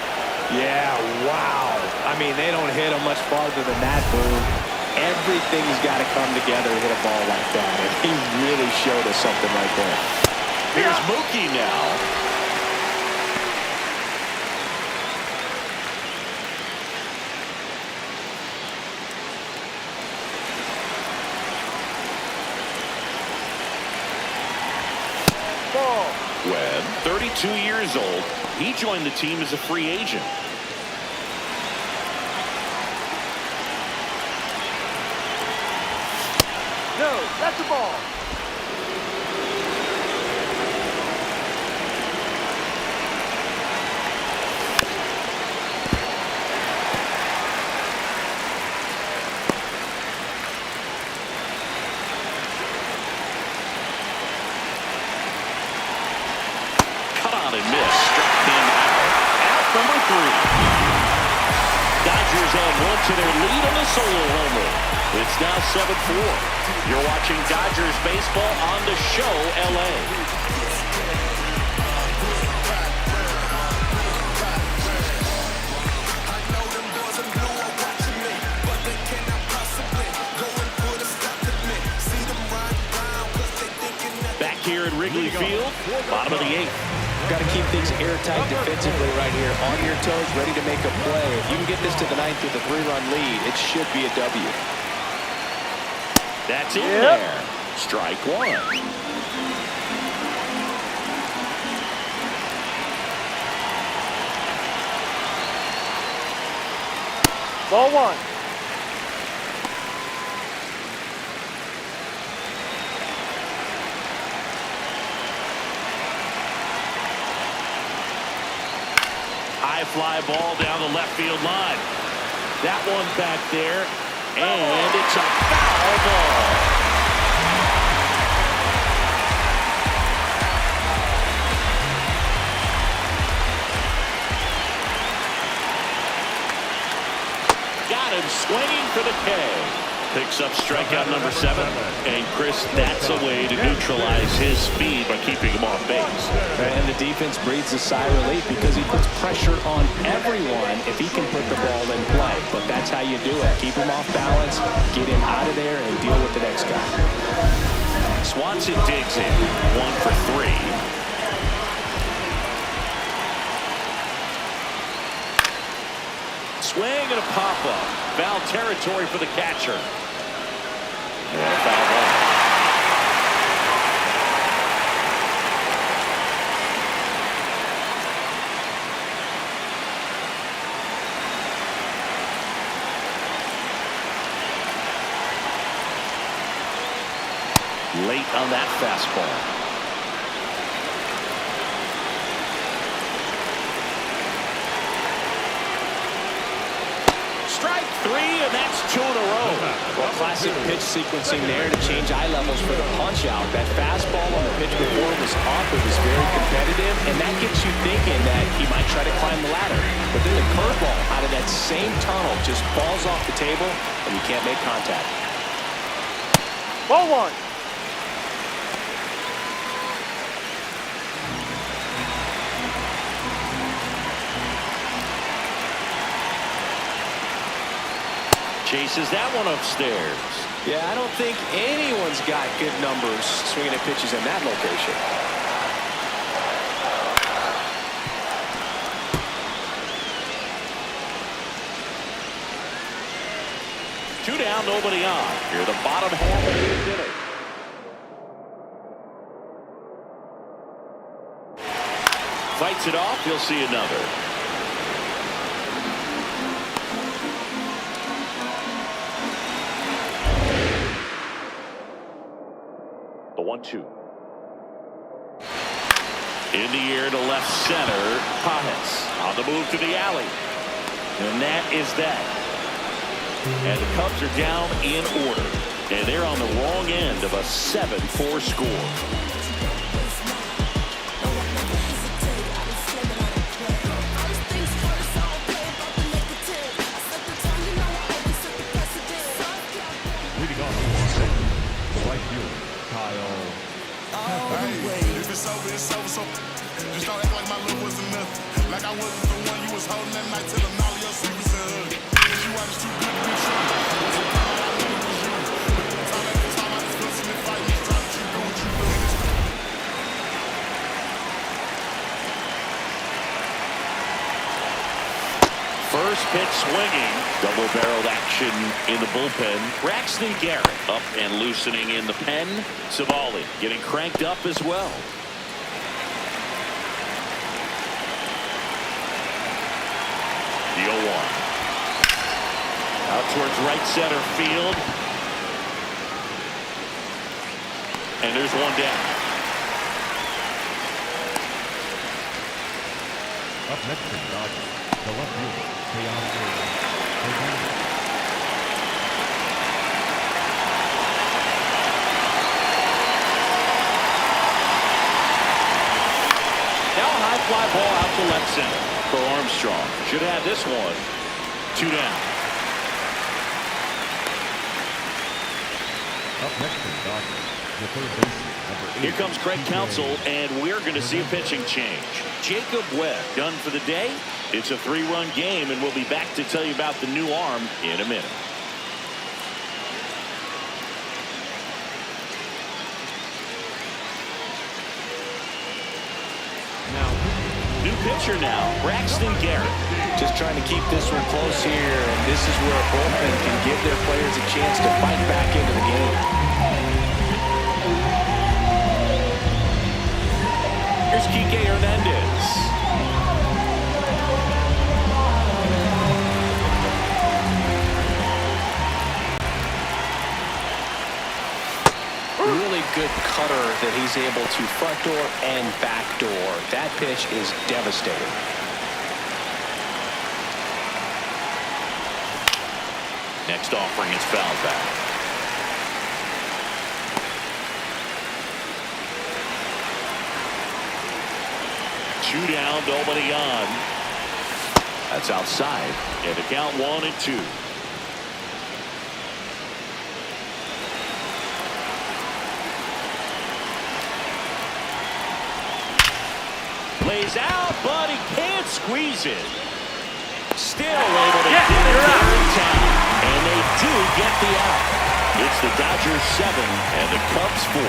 Yeah, wow. I mean, they don't hit him much farther than that, Boone. Everything's got to come together to hit a ball like that, and he really showed us something right there.
Here's Mookie now.
Ball.
Webb, 32 years old. He joined the team as a free agent.
No, that's the ball.
Cut on and miss. Struck him out. Out number 3. Dodgers add one to their lead on a solo homer. It's now 7-4. You're watching Dodgers baseball on The Show, LA. Back here at Wrigley Field, bottom of the 8th.
Got to keep things airtight defensively right here. On your toes, ready to make a play. If you can get this to the 9th with a 3-run lead, it should be a W.
That's in there. Strike one.
Ball one.
High fly ball down the left field line. That one back there, and it's a foul ball. Got him swinging for the K. Picks up strikeout number 7. And Chris, that's a way to neutralize his speed by keeping him off base.
And the defense breathes a sigh of relief because he puts pressure on everyone if he can put the ball in play. But that's how you do it. Keep him off balance, get him out of there, and deal with the next guy.
Swanson digs in. 1 for 3. Swing and a pop-up. Foul territory for the catcher. And foul ball. Late on that fastball. Strike 3, and that's 2 in a row.
Well, classic pitch sequencing there to change eye levels for the punch out. That fastball on the pitch before was off. It was very competitive, and that gets you thinking that he might try to climb the ladder. But then the curveball out of that same tunnel just falls off the table, and you can't make contact.
Ball one.
Chases that one upstairs.
Yeah, I don't think anyone's got good numbers swinging at pitches in that location.
2 down, nobody on. Here the bottom half of the 8th inning. Fights it off. He'll see another. The 1-2. In the air to left center. Pajes on the move to the alley. And that is that. And the Cubs are down in order. And they're on the wrong end of a 7-4 score.
It's over, so just don't act like my love wasn't nothing. Like I wasn't the one you was holding that night till all of your secrets and hug. Cause you watched too good to be true. Wasn't coming, I knew it was you. But at the time I just listened and fight. Just try to you do what you do.
First pitch swinging. Double-barreled action in the bullpen. Braxton Garrett up and loosening in the pen. Savali getting cranked up as well. The 0-1. Out towards right center field. And there's one down.
Up next for the Dodgers, the left fielder, CHC Game.
Now a high fly ball out to left center for Armstrong. Should have this one. 2 down.
Up next for the Dodgers, the third baseman, number 8.
Here comes Craig Counsell, and we're going to see a pitching change. Jacob Webb done for the day. It's a 3-run game, and we'll be back to tell you about the new arm in a minute. New pitcher now, Braxton Garrett.
Just trying to keep this one close here, and this is where a bullpen can give their players a chance to fight back into the game.
Here's Kike Hernandez.
Really good cutter that he's able to front door and back door. That pitch is devastating.
Next offering is fouled back. Two down, nobody on. That's outside. And the count 1-2. Lays out, but he can't squeeze it. Still able to get it there in time. And they do get the out. It's the Dodgers 7 and the Cubs 4.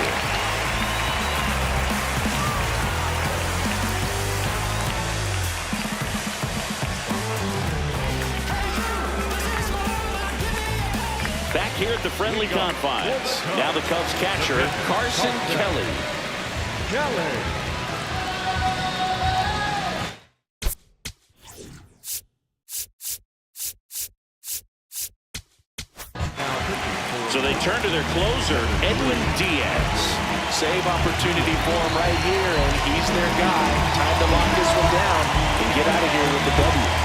Back here at the friendly confines. Now the Cubs catcher, Carson Kelly. So they turn to their closer, Edwin Diaz.
Save opportunity for him right here, and he's their guy. Time to lock this one down and get out of here with the W.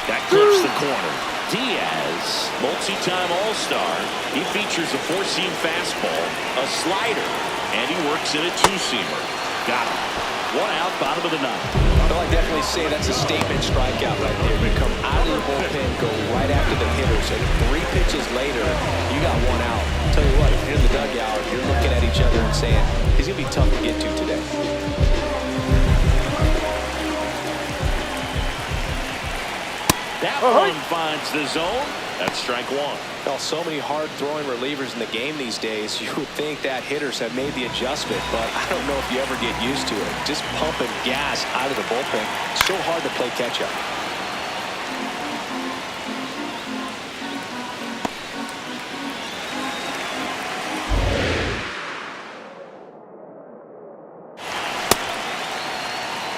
That clips the corner. Diaz, multi-time All-Star. He features a 4-seam fastball, a slider, and he works in a 2-seamer. Got him. 1 out, bottom of the 9th.
Well, I definitely say that's a statement strikeout right there. You come out of the bullpen, go right after the hitters, and 3 pitches later, you got 1 out. Tell you what, if you're in the dugout, you're looking at each other and saying, he's going to be tough to get to today.
That one finds the zone. That's strike one.
Well, so many hard-throwing relievers in the game these days, you would think that hitters have made the adjustment, but I don't know if you ever get used to it. Just pumping gas out of the bullpen. So hard to play catch-up.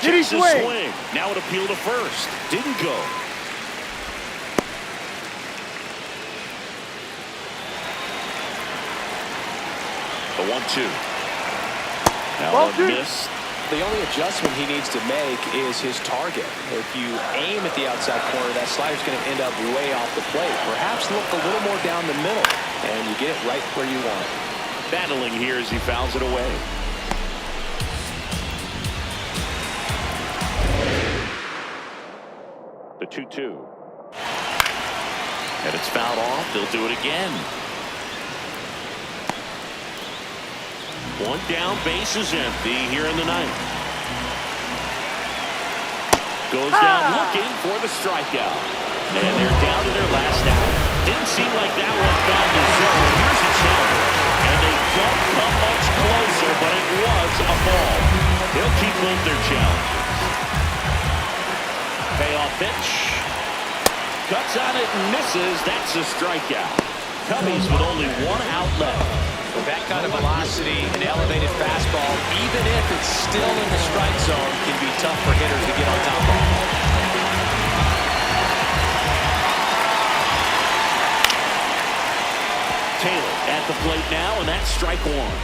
Chases swing. Now it appealed to first. Didn't go. The 1-2. Now a miss.
The only adjustment he needs to make is his target. If you aim at the outside corner, that slider's going to end up way off the plate. Perhaps look a little more down the middle, and you get it right where you want it.
Battling here as he fouls it away. The 2-2. And it's fouled off. They'll do it again. One down, base is empty here in the ninth. Goes down looking for the strikeout. And they're down to their last out. Didn't seem like that one found the zone. Here's a challenge. And they don't come much closer, but it was a ball. They'll keep with their challenges. Payoff pitch. Cuts on it and misses. That's a strikeout. Cubbies with only one out left.
With that kind of velocity, an elevated fastball, even if it's still in the strike zone, can be tough for hitters to get on top of.
Taylor at the plate now, and that's strike one.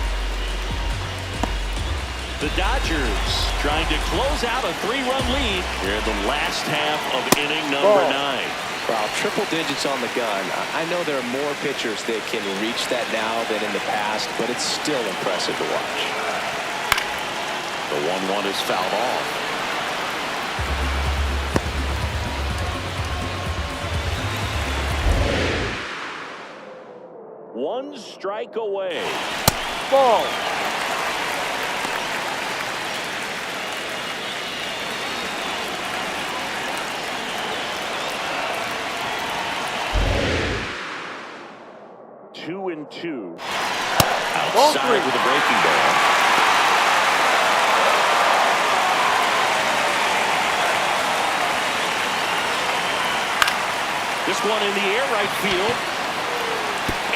The Dodgers trying to close out a 3-run lead here in the last half of inning number 9.
Wow, triple digits on the gun. I know there are more pitchers that can reach that now than in the past, but it's still impressive to watch.
The 1-1 is fouled off. One strike away.
Ball.
Two and two. Outside with a breaking ball. This one in the air, right field.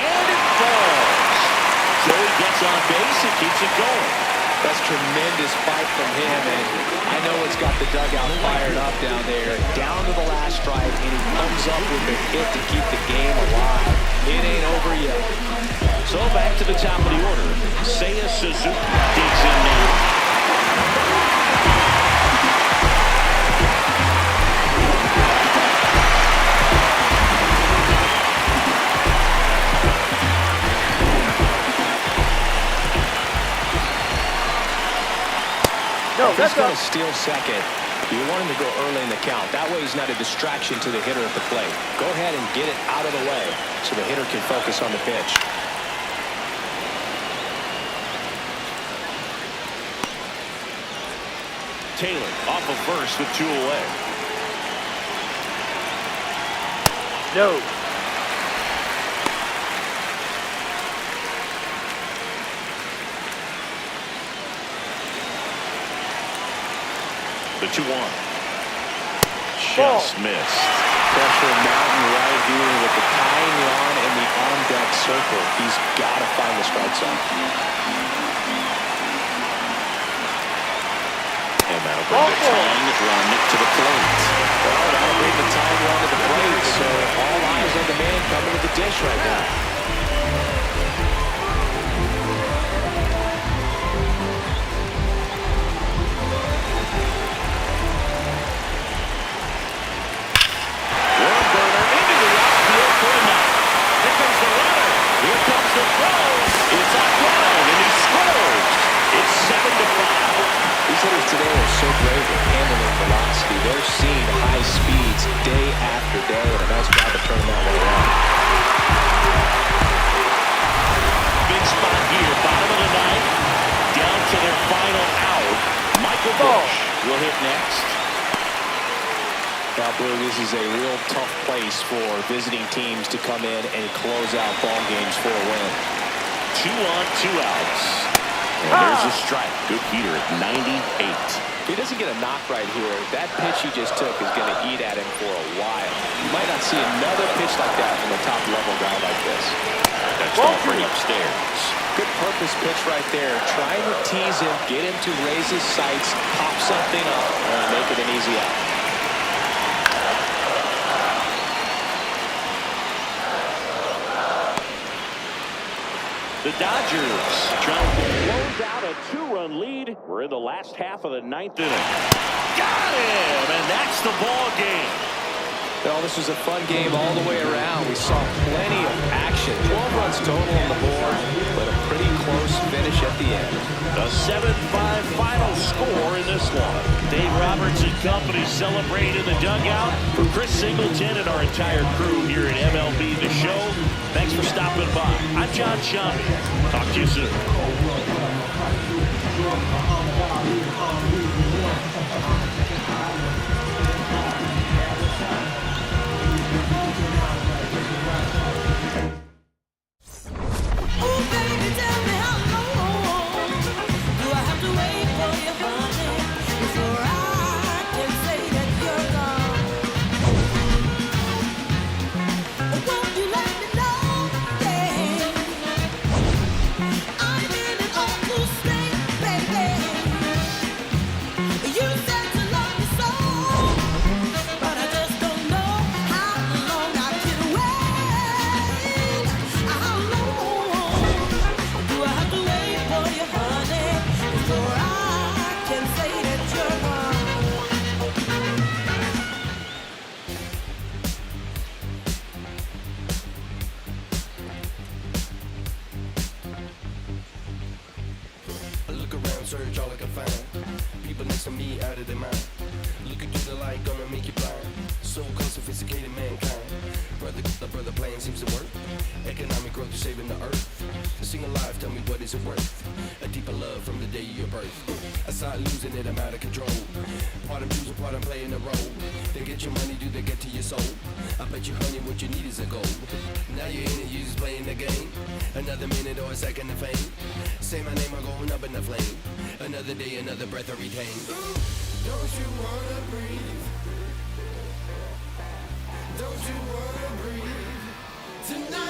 And it falls. Joey gets on base and keeps it going.
That's tremendous fight from him, and I know it's got the dugout fired up down there. Down to the last strike, and he comes up with the hit to keep the game alive. It ain't over yet.
So back to the top of the order. Seiya Suzuki digs in now.
If he's going to steal second, you want him to go early in the count. That way he's not a distraction to the hitter at the plate. Go ahead and get it out of the way so the hitter can focus on the pitch.
Taylor off of first with 2 away.
No.
The 2-1. Just missed.
Pressure mountain right here with the tying run and the on-deck circle. He's got to find the strike zone.
And that'll bring the tying run to the plate.
Well, that'll bring the tying run to the plate, so all eyes on the man coming to the dish right now. Today are so great at handling velocity. They're seeing high speeds day after day, and a nice job to turn that one around.
Big spot here, bottom of the ninth, down to their final out. Michael Bush will hit next.
Well, Blue, this is a real tough place for visiting teams to come in and close out ball games for a win.
2 on, 2 outs. And there's a strike. Good heater at 98.
If he doesn't get a knock right here, that pitch he just took is going to eat at him for a while. You might not see another pitch like that from a top-level guy like this.
That's all bring upstairs.
Good purpose pitch right there. Trying to tease him, get him to raise his sights, pop something up, and make it an easy out.
The Dodgers trying to close out a 2-run lead. We're in the last half of the 9th inning. Got him, and that's the ball game.
Well, this was a fun game all the way around. We saw plenty of action. 12 runs total on the board, but a pretty close finish at the end.
A 7-5 final score in this one. Dave Roberts and company celebrate in the dugout. For Chris Singleton and our entire crew here at MLB The Show, thanks for stopping by. I'm John Shambi. Talk to you soon.
Search all I can find. People next to me out of their mind. Looking through the light, gonna make you blind. So called sophisticated mankind. Brother plan seems to work. Economic growth is saving the earth. To sing alive, tell me what is it worth? A deeper love from the day of your birth. I start losing it, I'm out of control. Part I'm choosing, part I'm playing the role. They get your money, do they get to your soul? I bet you, honey, what you need is a goal. Now you're in it, you just playing the game. Another minute or a second of fame. Say my name, I'm going up in the flame. Another day, another breath I retain. Don't you wanna breathe? Don't you wanna breathe tonight?